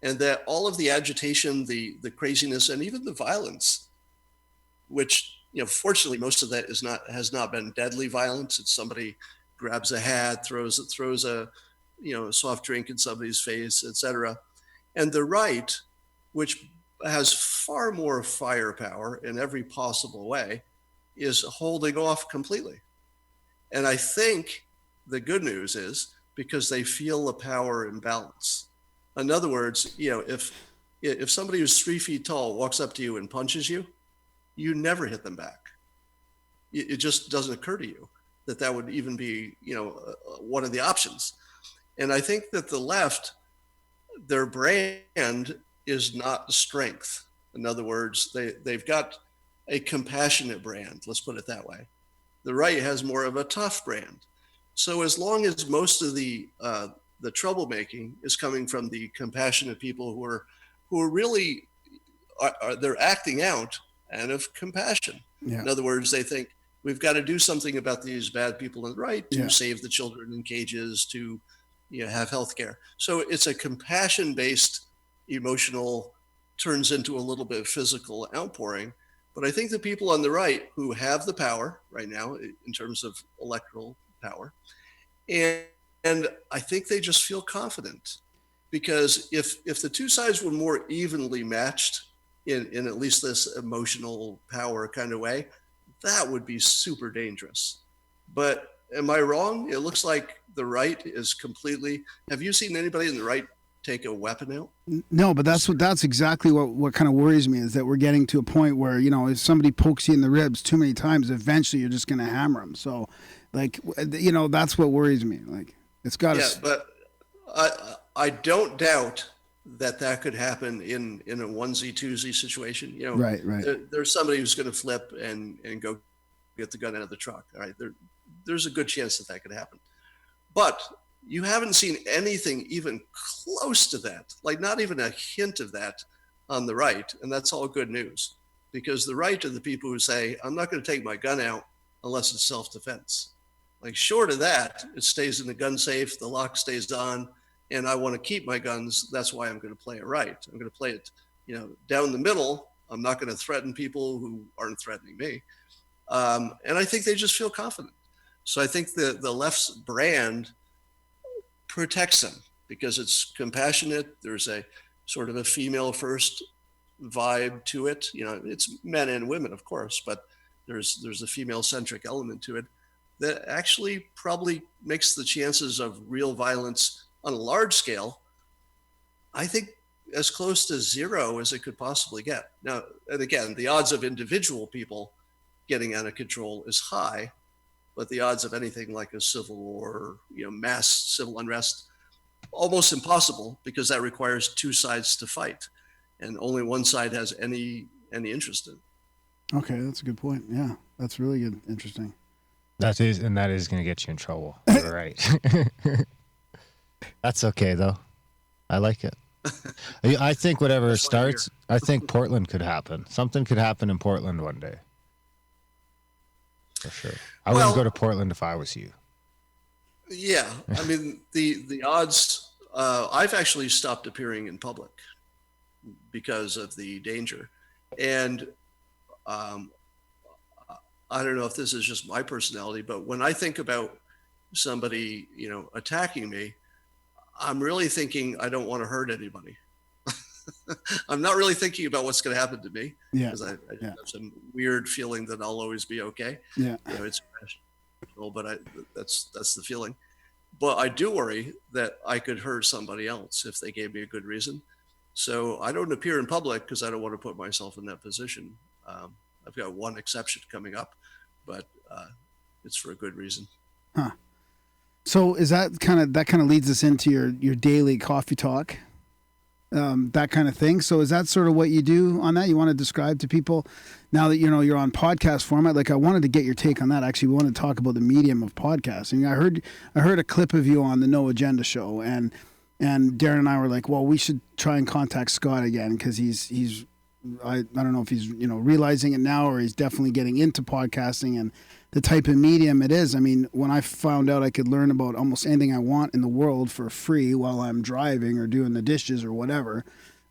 S3: And that all of the agitation, the craziness, and even the violence, which, fortunately, most of that has not been deadly violence. It's somebody grabs a hat, throws a soft drink in somebody's face, etc. And the right, which has far more firepower in every possible way, is holding off completely. And I think the good news is because they feel the power imbalance. In other words, if somebody who's 3 feet tall walks up to you and punches you, you never hit them back. It just doesn't occur to you that would even be, one of the options. And I think that the left, their brand is not strength. In other words, they've got a compassionate brand, let's put it that way. The right has more of a tough brand. So as long as most of the troublemaking is coming from the compassionate people who are really, they're acting out out of compassion. Yeah. In other words, they think we've got to do something about these bad people on the right to save the children in cages, to have health care. So it's a compassion-based emotional, turns into a little bit of physical outpouring. But I think the people on the right who have the power right now in terms of electoral power, and I think they just feel confident, because if the two sides were more evenly matched in at least this emotional power kind of way, that would be super dangerous. But am I wrong? It looks like the right is completely. Have you seen anybody in the right take a weapon out?
S1: No, but that's exactly what kind of worries me, is that we're getting to a point where, if somebody pokes you in the ribs too many times, eventually you're just going to hammer them. So, that's what worries me. Like, it's got to.
S3: Yeah, but I don't doubt that could happen in a onesie twosie situation.
S1: Right.
S3: There's somebody who's going to flip and go get the gun out of the truck. All right, there's a good chance that could happen, but you haven't seen anything even close to that, like not even a hint of that on the right, and that's all good news. because the right are the people who say, I'm not going to take my gun out unless it's self-defense. Like, short of that, it stays in the gun safe, the lock stays on, and I want to keep my guns. That's why I'm going to play it right. I'm going to play it, down the middle. I'm not going to threaten people who aren't threatening me. And I think they just feel confident. So I think the left's brand protects them because it's compassionate. There's a sort of a female first vibe to it. It's men and women, of course, but there's a female centric element to it that actually probably makes the chances of real violence on a large scale, I think, as close to zero as it could possibly get. Now, and again, the odds of individual people getting out of control is high, but the odds of anything like a civil war, mass civil unrest, almost impossible, because that requires two sides to fight, and only one side has any interest in.
S1: Okay, that's a good point. Yeah, that's really good. Interesting.
S2: That is going to get you in trouble. You're right. That's okay though. I like it. I think whatever starts, I think Portland could happen. Something could happen in Portland one day. For sure. I wouldn't go to Portland if I was you.
S3: Yeah. I mean, the odds, I've actually stopped appearing in public because of the danger. And I don't know if this is just my personality, but when I think about somebody, attacking me, I'm really thinking I don't want to hurt anybody. I'm not really thinking about what's going to happen to me, because I have some weird feeling that I'll always be okay.
S1: Yeah,
S3: it's irrational, but that's the feeling. But I do worry that I could hurt somebody else if they gave me a good reason. So I don't appear in public because I don't want to put myself in that position. I've got one exception coming up, but it's for a good reason.
S1: Huh. So is that kind of leads us into your daily coffee talk, that kind of thing. So is that sort of what you do on that? You want to describe to people now that you're on podcast format? Like, I wanted to get your take on that. Actually, we want to talk about the medium of podcasting. I heard a clip of you on the No Agenda show, and Darren and I were like, well, we should try and contact Scott again, because he's I don't know if he's realizing it now, or he's definitely getting into podcasting and the type of medium it is. I mean, when I found out I could learn about almost anything I want in the world for free while I'm driving or doing the dishes or whatever,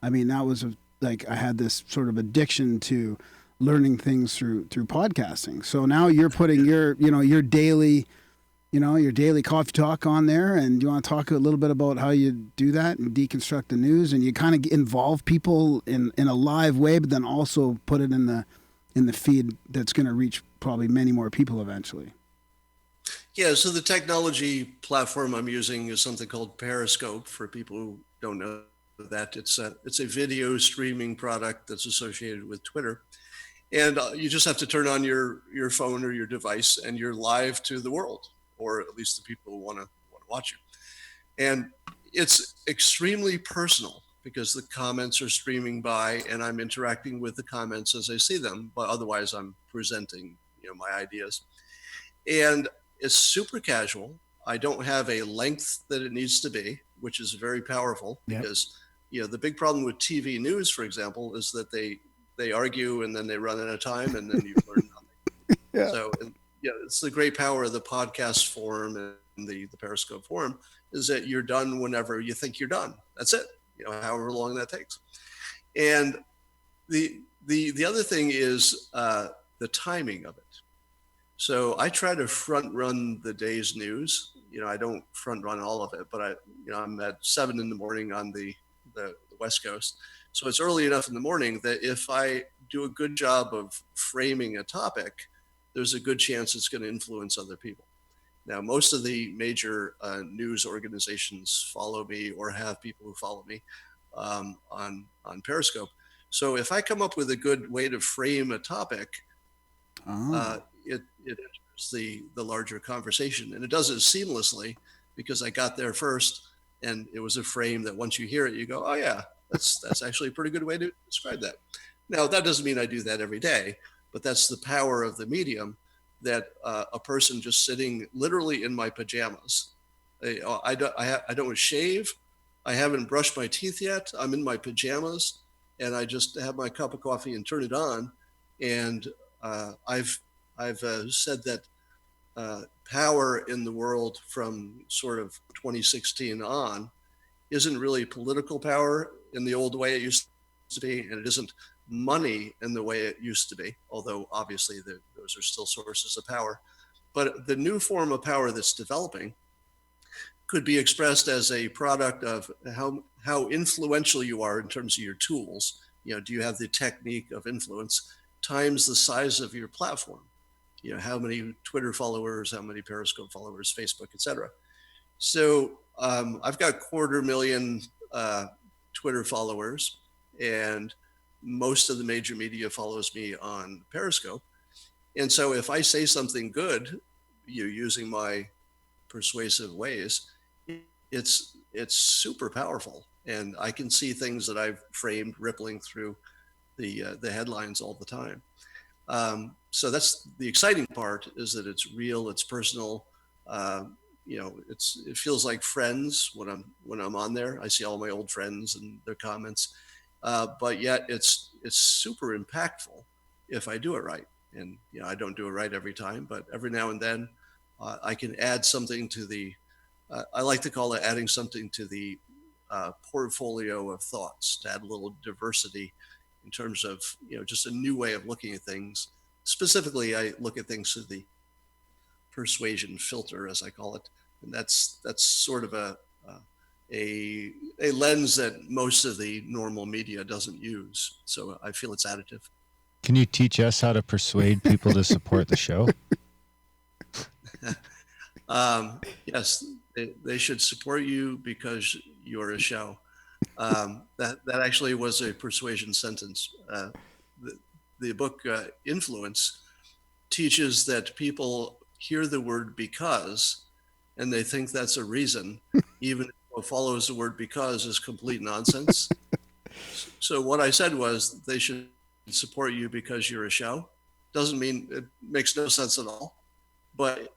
S1: I mean, that was like I had this sort of addiction to learning things through podcasting. So now you're putting your daily coffee talk on there, and you want to talk a little bit about how you do that and deconstruct the news, and you kind of involve people in a live way, but then also put it in the feed that's going to reach probably many more people eventually.
S3: Yeah, so the technology platform I'm using is something called Periscope. For people who don't know that, it's a video streaming product that's associated with Twitter. And you just have to turn on your phone or your device, and you're live to the world, or at least the people who want to watch you. And it's extremely personal because the comments are streaming by, and I'm interacting with the comments as I see them, but otherwise I'm presenting my ideas. And it's super casual. I don't have a length that it needs to be, which is very powerful, because the big problem with TV news, for example, is that they argue and then they run out of time, and then you learn nothing. So it's the great power of the podcast forum and the Periscope forum, is that you're done whenever you think you're done. That's it, however long that takes. And the other thing is the timing of it. So I try to front run the day's news. I don't front run all of it, but I'm at 7 a.m. on the West Coast. So it's early enough in the morning that if I do a good job of framing a topic, there's a good chance it's going to influence other people. Now, most of the major news organizations follow me or have people who follow me on Periscope. So if I come up with a good way to frame a topic, it enters the larger conversation, and it does it seamlessly because I got there first, and it was a frame that once you hear it, you go, oh yeah, that's actually a pretty good way to describe that. Now, that doesn't mean I do that every day, but that's the power of the medium, that a person just sitting literally in my pajamas. I don't shave. I haven't brushed my teeth yet. I'm in my pajamas, and I just have my cup of coffee and turn it on, And I've said that power in the world from sort of 2016 on isn't really political power in the old way it used to be, and it isn't money in the way it used to be, although obviously those are still sources of power. But the new form of power that's developing could be expressed as a product of how influential you are in terms of your tools. Do you have the technique of influence times the size of your platform? How many Twitter followers, how many Periscope followers, Facebook, etc. So I've got 250,000 Twitter followers, and most of the major media follows me on Periscope. And so if I say something good, using my persuasive ways, it's super powerful, and I can see things that I've framed rippling through the headlines all the time. So that's the exciting part, is that it's real, it's personal. It feels like friends when I'm on there. I see all my old friends and their comments, but yet it's super impactful if I do it right. And I don't do it right every time, but every now and then I can add something to the. I like to call it adding something to the portfolio of thoughts, to add a little diversity in terms of just a new way of looking at things. Specifically, I look at things through the persuasion filter, as I call it, and that's sort of a lens that most of the normal media doesn't use. So I feel it's additive.
S2: Can you teach us how to persuade people to support the show?
S3: Yes, they should support you because you're a show. That actually was a persuasion sentence. The book Influence teaches that people hear the word because, and they think that's a reason, even if what follows the word because is complete nonsense. So what I said was they should support you because you're a show. Doesn't mean, it makes no sense at all. But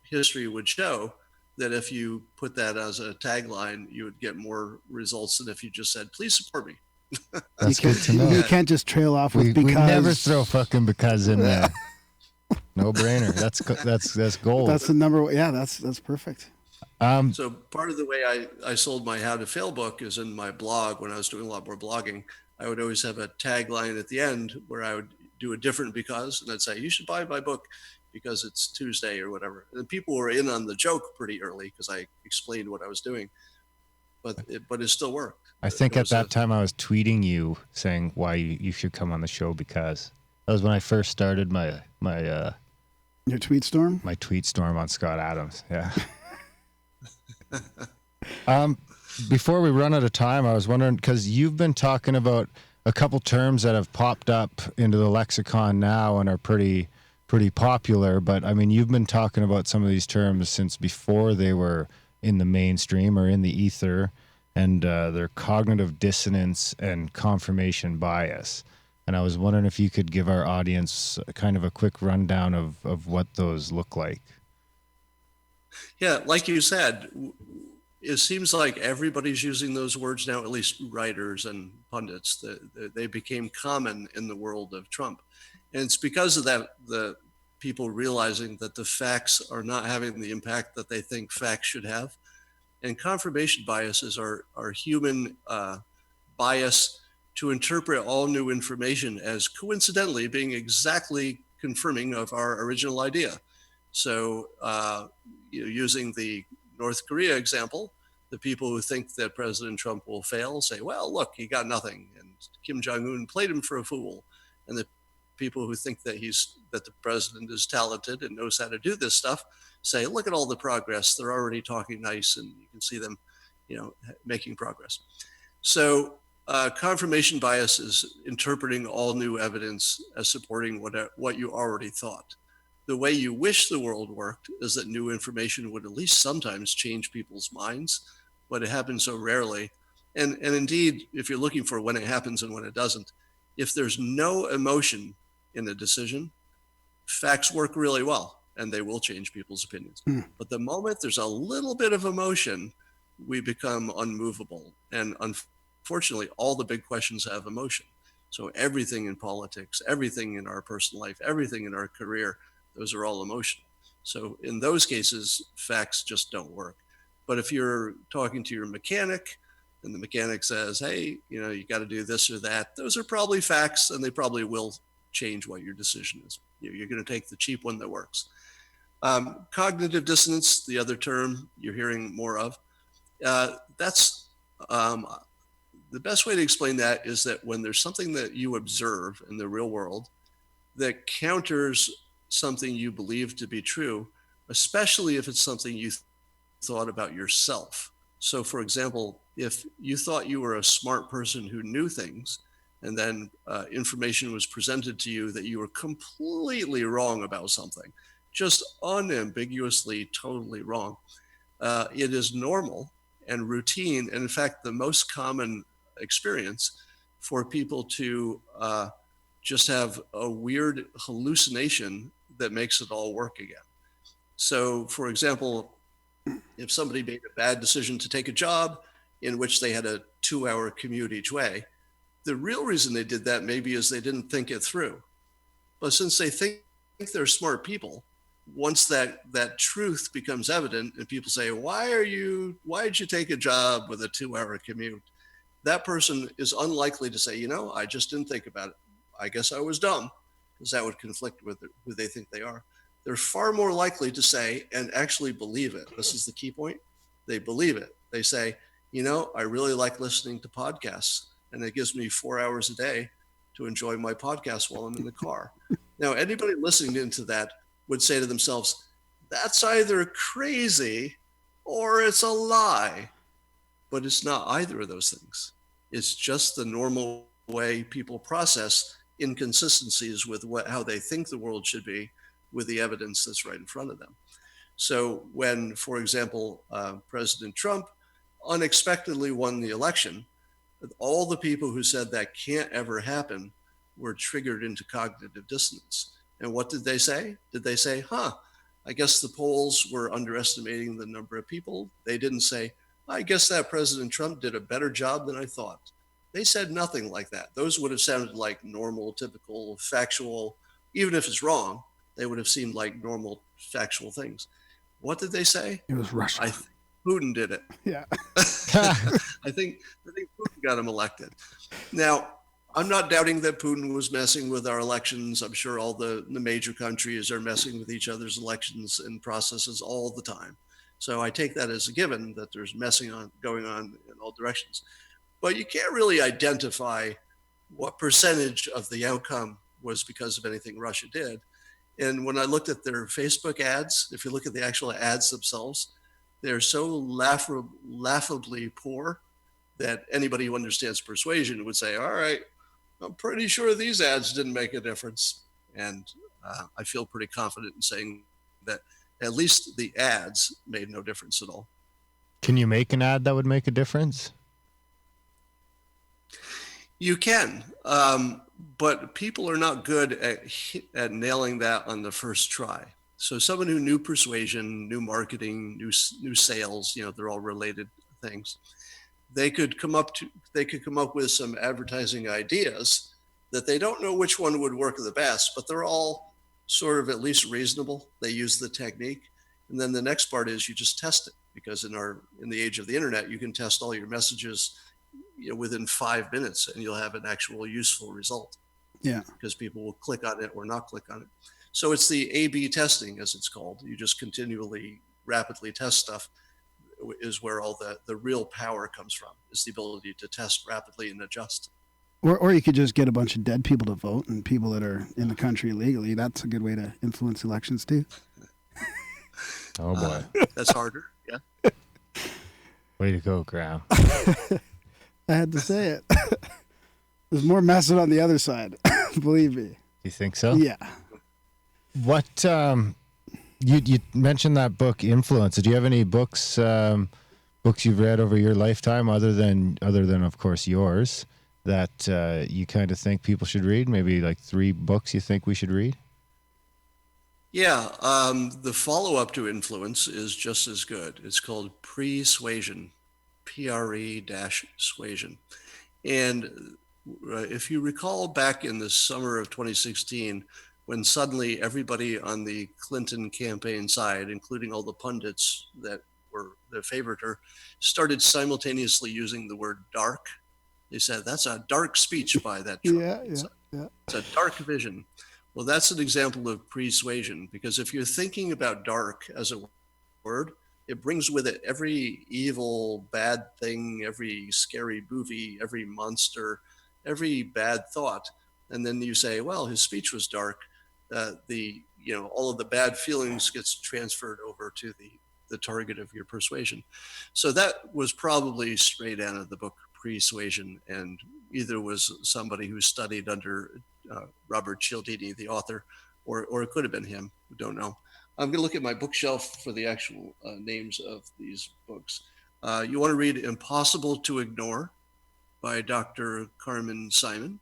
S3: history would show that if you put that as a tagline, you would get more results than if you just said, "Please support me."
S2: That's good to know.
S1: You can't just trail off with because.
S2: We never throw fucking because in there. No brainer. That's gold.
S1: That's the number. Yeah, that's perfect.
S3: So part of the way I sold my How to Fail book is in my blog. When I was doing a lot more blogging, I would always have a tagline at the end where I would do a different because, and I'd say, "You should buy my book because it's Tuesday," or whatever. And people were in on the joke pretty early because I explained what I was doing, but it still worked.
S2: I think at that time I was tweeting you saying why you should come on the show, because that was when I first started my
S1: your tweet storm?
S2: My tweet storm on Scott Adams. Yeah. Before we run out of time, I was wondering, because you've been talking about a couple terms that have popped up into the lexicon now and are pretty popular, but I mean, you've been talking about some of these terms since before they were in the mainstream or in the ether, and they're cognitive dissonance and confirmation bias. And I was wondering if you could give our audience kind of a quick rundown of what those look like.
S3: Yeah, like you said, it seems like everybody's using those words now, at least writers and pundits. They became common in the world of Trump. And it's because of that, the people realizing that the facts are not having the impact that they think facts should have. And confirmation biases are human bias to interpret all new information as coincidentally being exactly confirming of our original idea. So using the North Korea example, the people who think that President Trump will fail say, well, look, he got nothing, and Kim Jong-un played him for a fool. And the people who think that the president is talented and knows how to do this stuff say, look at all the progress. They're already talking nice, and you can see them, making progress. So confirmation bias is interpreting all new evidence as supporting what you already thought. The way you wish the world worked is that new information would at least sometimes change people's minds, but it happens so rarely. And indeed, if you're looking for when it happens and when it doesn't, if there's no emotion in a decision, facts work really well, and they will change people's opinions. But the moment there's a little bit of emotion, we become unmovable. And unfortunately, all the big questions have emotion. So everything in politics, everything in our personal life, everything in our career, those are all emotional. So in those cases, facts just don't work. But if you're talking to your mechanic and the mechanic says, hey, you got to do this or that, those are probably facts, and they probably will change what your decision is. You're going to take the cheap one that works. Cognitive dissonance, the other term you're hearing more of, that's the best way to explain that is that when there's something that you observe in the real world that counters something you believe to be true, especially if it's something you thought about yourself. So, for example, if you thought you were a smart person who knew things, and then information was presented to you that you were completely wrong about something, just unambiguously, totally wrong, it is normal and routine, and in fact, the most common experience for people to just have a weird hallucination that makes it all work again. So, for example, if somebody made a bad decision to take a job in which they had a 2-hour commute each way, the real reason they did that maybe is they didn't think it through. But since they think they're smart people, once that truth becomes evident and people say, why did you take a job with a 2-hour commute? That person is unlikely to say, I just didn't think about it. I guess I was dumb, because that would conflict with who they think they are. They're far more likely to say and actually believe it. This is the key point. They believe it. They say, I really like listening to podcasts, and it gives me 4 hours a day to enjoy my podcast while I'm in the car. Now, anybody listening into that would say to themselves, that's either crazy or it's a lie. But it's not either of those things. It's just the normal way people process inconsistencies with how they think the world should be with the evidence that's right in front of them. So when, for example, President Trump unexpectedly won the election, all the people who said that can't ever happen were triggered into cognitive dissonance. And what did they say? Did they say, I guess the polls were underestimating the number of people? They didn't say, I guess that President Trump did a better job than I thought. They said nothing like that. Those would have sounded like normal, typical, factual, even if it's wrong, they would have seemed like normal, factual things. What did they say?
S1: It was Russia.
S3: I think Putin did it.
S1: Yeah.
S3: I think Putin got him elected. Now, I'm not doubting that Putin was messing with our elections. I'm sure all the major countries are messing with each other's elections and processes all the time. So I take that as a given that there's messing going on in all directions. But you can't really identify what percentage of the outcome was because of anything Russia did. And when I looked at their Facebook ads, if you look at the actual ads themselves, they're so laughably poor that anybody who understands persuasion would say, all right, I'm pretty sure these ads didn't make a difference. And I feel pretty confident in saying that at least the ads made no difference at all.
S2: Can you make an ad that would make a difference?
S3: You can, but people are not good at nailing that on the first try. So someone who knew persuasion, knew marketing, knew sales, they're all related things. They could come up with some advertising ideas that they don't know which one would work the best, but they're all sort of at least reasonable. They use the technique. And then the next part is you just test it, because in the age of the internet, you can test all your messages within 5 minutes, and you'll have an actual useful result.
S1: Yeah.
S3: Because people will click on it or not click on it. So it's the A/B testing, as it's called. You just continually, rapidly test stuff, is where all the real power comes from, is the ability to test rapidly and adjust.
S1: Or you could just get a bunch of dead people to vote, and people that are in the country illegally. That's a good way to influence elections too.
S2: Oh boy.
S3: That's harder. Yeah.
S2: Way to go, Graham.
S1: I had to say it. There's more messing on the other side. Believe me.
S2: You think so?
S1: Yeah.
S2: What you mentioned that book, Influence. Do you have any books you've read over your lifetime other than of course yours that you kind of think people should read? Maybe like 3 books you think we should read?
S3: Yeah, the follow-up to Influence is just as good. It's called Persuasion, Pre-Suasion. And if you recall back in the summer of 2016, when suddenly everybody on the Clinton campaign side, including all the pundits that favored her, started simultaneously using the word dark. They said, that's a dark speech by that Trump. It's a dark vision. Well, that's an example of persuasion, because if you're thinking about dark as a word, it brings with it every evil, bad thing, every scary movie, every monster, every bad thought. And then you say, well, his speech was dark. All of the bad feelings gets transferred over to the target of your persuasion. So that was probably straight out of the book Persuasion, and either was somebody who studied under Robert Cialdini, the author, or it could have been him. We don't know. I'm going to look at my bookshelf for the actual names of these books. You want to read Impossible to Ignore by Dr. Carmen Simon.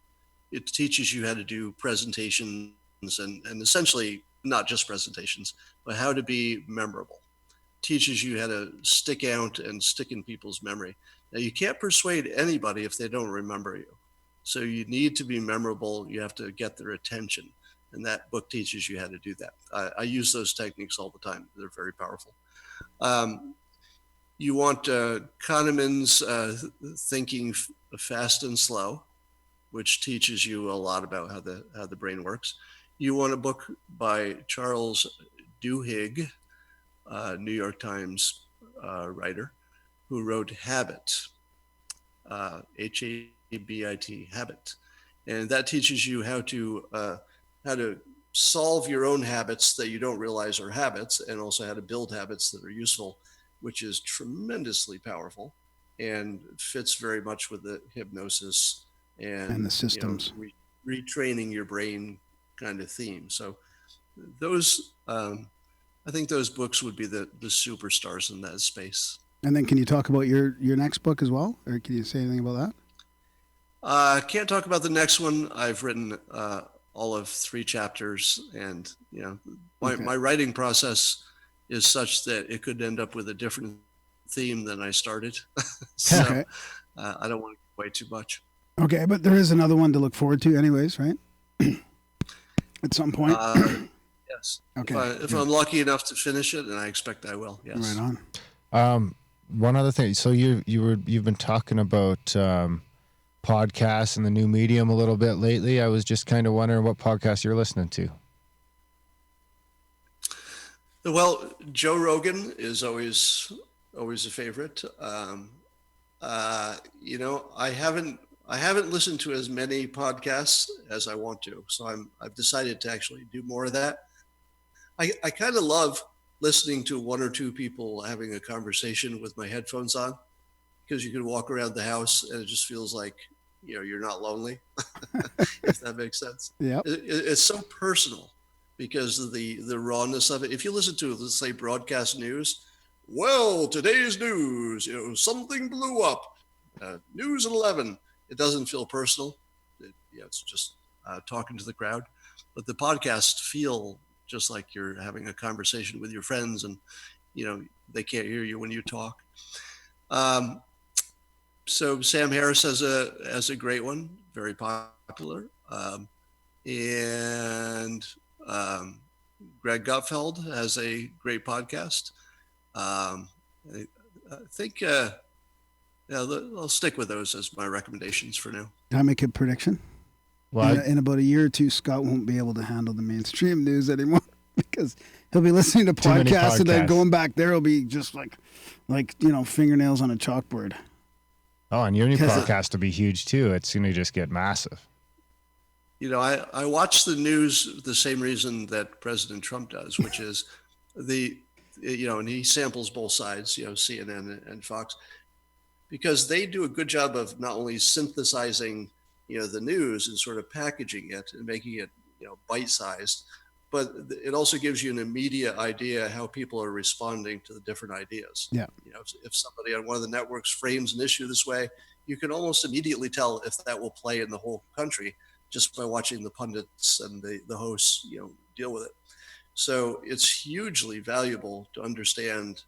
S3: It teaches you how to do presentations and essentially not just presentations, but how to be memorable. Teaches you how to stick out and stick in people's memory. Now, you can't persuade anybody if they don't remember you. So you need to be memorable. You have to get their attention. And that book teaches you how to do that. I use those techniques all the time. They're very powerful. You want Kahneman's Thinking Fast and Slow, which teaches you a lot about how the brain works. You want a book by Charles Duhigg, New York Times writer, who wrote Habit, Habit, Habit, and that teaches you how to solve your own habits that you don't realize are habits, and also how to build habits that are useful, which is tremendously powerful and fits very much with the hypnosis and
S1: the systems,
S3: retraining your brain kind of theme. So those, I think those books would be the superstars in that space.
S1: And then can you talk about your next book as well? Or can you say anything about that?
S3: I can't talk about the next one. I've written all of 3 chapters, and my writing process is such that it could end up with a different theme than I started. So
S1: okay.
S3: I don't want to give away too much.
S1: Okay, but there is another one to look forward to anyways, right? At some point.
S3: Yes.
S1: Okay.
S3: If I'm lucky enough to finish it, and I expect I will. Yes.
S1: Right on.
S2: One other thing. So you've been talking about podcasts and the new medium a little bit lately. I was just kind of wondering what podcast you're listening to.
S3: Well, Joe Rogan is always a favorite. I haven't listened to as many podcasts as I want to, so I've decided to actually do more of that. I kind of love listening to 1 or 2 people having a conversation with my headphones on, because you can walk around the house and it just feels like you're not lonely, if that makes sense.
S1: Yeah,
S3: it's so personal because of the rawness of it. If you listen to, let's say, broadcast news, well, today's news, something blew up, news at 11. It doesn't feel personal. It's just talking to the crowd. But the podcasts feel just like you're having a conversation with your friends, and they can't hear you when you talk. So Sam Harris has a great one, very popular, and Greg Gutfeld has a great podcast. I think I'll stick with those as my recommendations for now.
S1: Can I make a prediction?
S2: Well,
S1: in about a year or 2, Scott won't be able to handle the mainstream news anymore because he'll be listening to podcasts and then going back there will be just like fingernails on a chalkboard.
S2: Oh, and your new podcast will be huge too. It's going to just get massive.
S3: I watch the news the same reason that President Trump does, which is and he samples both sides, CNN and Fox, because they do a good job of not only synthesizing the news and sort of packaging it and making it bite-sized, but it also gives you an immediate idea how people are responding to the different ideas.
S1: Yeah.
S3: If somebody on one of the networks frames an issue this way, you can almost immediately tell if that will play in the whole country just by watching the pundits and the hosts deal with it. So it's hugely valuable to understand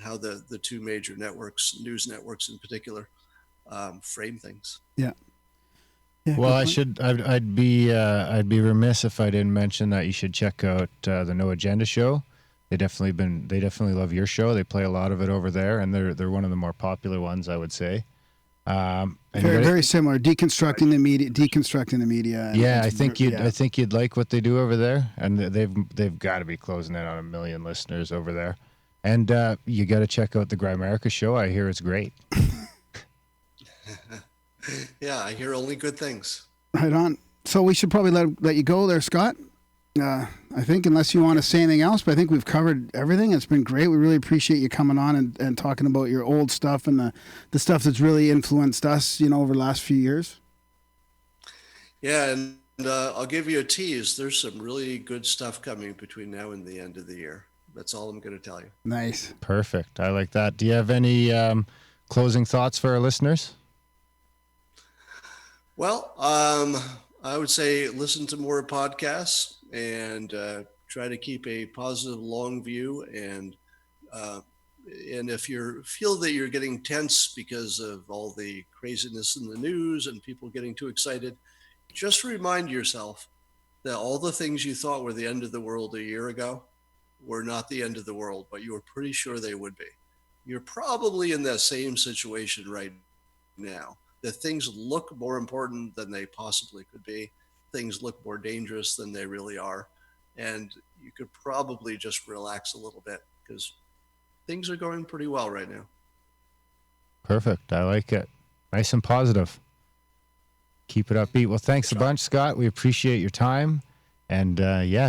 S3: how the 2 major networks, news networks in particular, frame things.
S1: Yeah. Yeah,
S2: Well,
S1: good point.
S2: I'd be remiss if I didn't mention that you should check out the No Agenda show. They definitely love your show. They play a lot of it over there, and they're one of the more popular ones, I would say. And
S1: Very similar. Deconstructing the media. And
S2: yeah, I think you'd like what they do over there, and they've got to be closing in on 1 million listeners over there. And you got to check out the Grimerica show. I hear it's great.
S3: Yeah, I hear only good things.
S1: Right on. So we should probably let you go there, Scott. I think, unless you want to say anything else, but I think we've covered everything. It's been great. We really appreciate you coming on and talking about your old stuff and the stuff that's really influenced us, over the last few years.
S3: Yeah, and I'll give you a tease. There's some really good stuff coming between now and the end of the year. That's all I'm going to tell you.
S1: Nice.
S2: Perfect. I like that. Do you have any closing thoughts for our listeners?
S3: Well, I would say listen to more podcasts and try to keep a positive, long view. And if you feel that you're getting tense because of all the craziness in the news and people getting too excited, just remind yourself that all the things you thought were the end of the world a year ago were not the end of the world, but you were pretty sure they would be. You're probably in that same situation right now. That things look more important than they possibly could be. Things look more dangerous than they really are. And you could probably just relax a little bit because things are going pretty well right now.
S2: Perfect. I like it. Nice and positive. Keep it upbeat. Well, thanks a bunch, Scott. We appreciate your time. And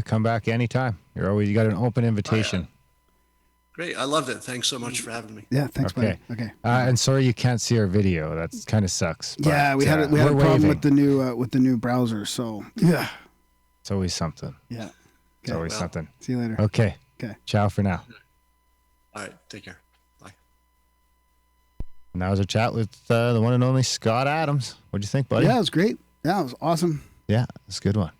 S2: come back anytime. You got an open invitation.
S3: Oh, yeah. Great. I loved it. Thanks so much for having me.
S1: Yeah, thanks,
S2: okay.
S1: buddy. Okay.
S2: And sorry you can't see our video. That kind of sucks. But,
S1: yeah, we had a problem
S2: waving.
S1: with the new browser. So yeah,
S2: it's always something.
S1: Yeah,
S2: it's always something.
S1: See you later.
S2: Okay.
S1: Okay.
S2: Ciao for now.
S3: All right. Take care. Bye.
S2: And that was our chat with the one and only Scott Adams. What'd you think, buddy?
S1: Yeah, it was great. Yeah, it was awesome.
S2: Yeah, it's a good one.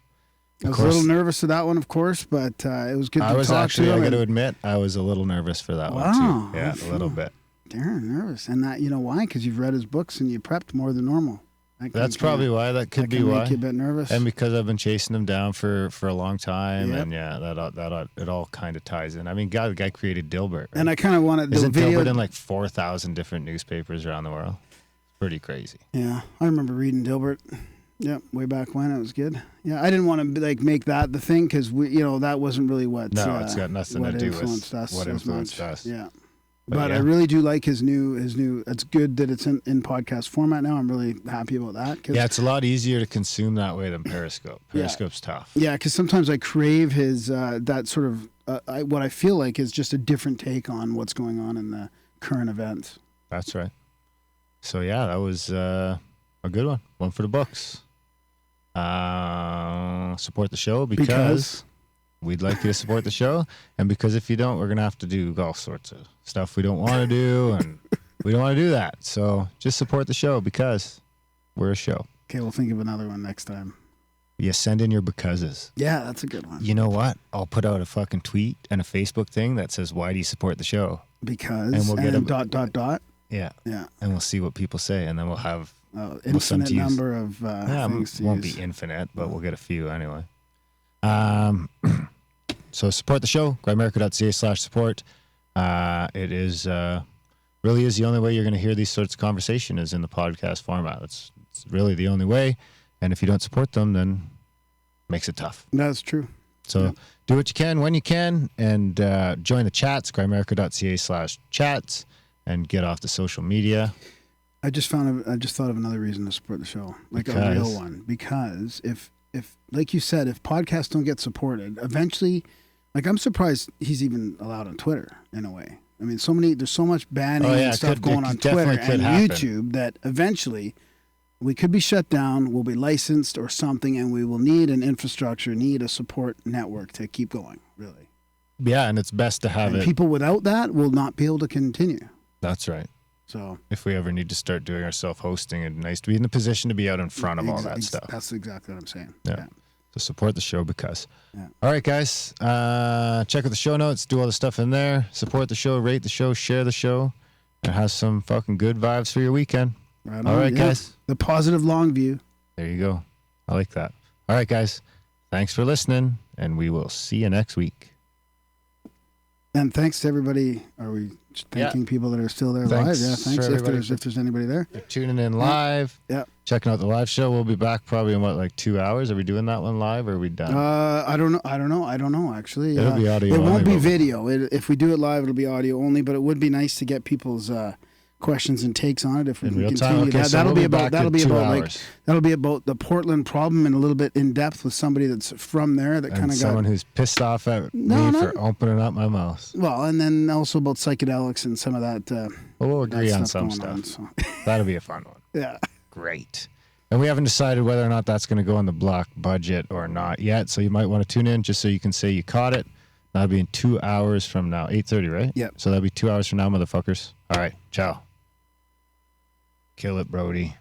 S1: I was a little nervous for that one, of course, but it was good to talk to him.
S2: I got to admit, I was a little nervous for that one too. Yeah, a little bit.
S1: Darn nervous. And that, why? Because you've read his books and you prepped more than normal.
S2: That's probably why. That could be why.
S1: Make you a bit nervous.
S2: And because I've been chasing him down for a long time, and that it all kind of ties in. I mean, the guy created Dilbert. Right?
S1: And I kind of wanted the
S2: Isn't
S1: video.
S2: Dilbert in like 4,000 different newspapers around the world? It's pretty crazy.
S1: Yeah, I remember reading Dilbert. Yeah, way back when it was good. Yeah, I didn't want to make that the thing because that wasn't really what.
S2: No, it's got nothing to do with what influenced us.
S1: Yeah, but I really do like his new. It's good that it's in podcast format now. I'm really happy about that.
S2: Yeah, it's a lot easier to consume that way than Periscope. Periscope's tough.
S1: Yeah, because sometimes I crave his that sort of what I feel like is just a different take on what's going on in the current events.
S2: That's right. So yeah, that was a good one. One for the books. Support the show because we'd like you to support the show, and because if you don't, we're gonna have to do all sorts of stuff we don't want to do, and we don't want to do that. So just support the show because we're a show.
S1: Okay, we'll think of another one next time.
S2: Yeah, send in your becauses.
S1: Yeah, that's a good one.
S2: You know what? I'll put out a fucking tweet and a Facebook thing that says, "Why do you support the show?"
S1: Because and we'll get a ...
S2: Yeah.
S1: Yeah.
S2: And we'll see what people say, and then we'll have
S1: infinite number of things to
S2: won't
S1: use.
S2: be infinite, but we'll get a few anyway. So support the show, grimerica.ca/support. It is really is the only way you're going to hear these sorts of conversation is in the podcast format. It's really the only way. And if you don't support them, then it makes it tough.
S1: That's true.
S2: So do what you can when you can, and join the chats, grimerica.ca/chats, and get off the social media.
S1: I just thought of another reason to support the show, like a real one. Because if like you said, if podcasts don't get supported, eventually, like I'm surprised he's even allowed on Twitter in a way. I mean, there's so much banning and stuff going on Twitter and YouTube that eventually we could be shut down, we'll be licensed or something, and we will need an infrastructure, need a support network to keep going, really.
S2: Yeah, and it's best to have it.
S1: People without that will not be able to continue.
S2: That's right.
S1: So
S2: if we ever need to start doing our self-hosting, it's nice to be in the position to be out in front of all that stuff.
S1: That's exactly what I'm saying.
S2: Yeah. So support the show because. Yeah. All right, guys. Check out the show notes. Do all the stuff in there. Support the show. Rate the show. Share the show. And have some fucking good vibes for your weekend.
S1: Right on,
S2: all right, guys.
S1: The positive long view.
S2: There you go. I like that. All right, guys. Thanks for listening, and we will see you next week.
S1: And thanks to everybody. Are we thanking people that are still there
S2: Thanks
S1: live? Yeah, thanks if there's anybody there.
S2: You're tuning in live.
S1: Yeah.
S2: Checking out the live show. We'll be back probably in like 2 hours. Are we doing that one live or are we done?
S1: I don't know actually.
S2: It'll be audio.
S1: It won't
S2: only,
S1: be video. If we do it live, it'll be audio only, but it would be nice to get people's questions and takes on it if we can continue
S2: okay,
S1: that.
S2: So
S1: that'll
S2: we'll
S1: be about the Portland problem and a little bit in depth with somebody that's from there that kind of got
S2: someone who's pissed off at me for opening up my mouth.
S1: Well, and then also about psychedelics and some of that.
S2: We'll agree on some stuff. That'll be a fun one.
S1: Yeah.
S2: Great. And we haven't decided whether or not that's going to go in the block budget or not yet. So you might want to tune in just so you can say you caught it. That'll be in 2 hours from now. 8:30, right?
S1: Yep.
S2: So that'll be 2 hours from now, motherfuckers. All right. Ciao. Kill it, Brody.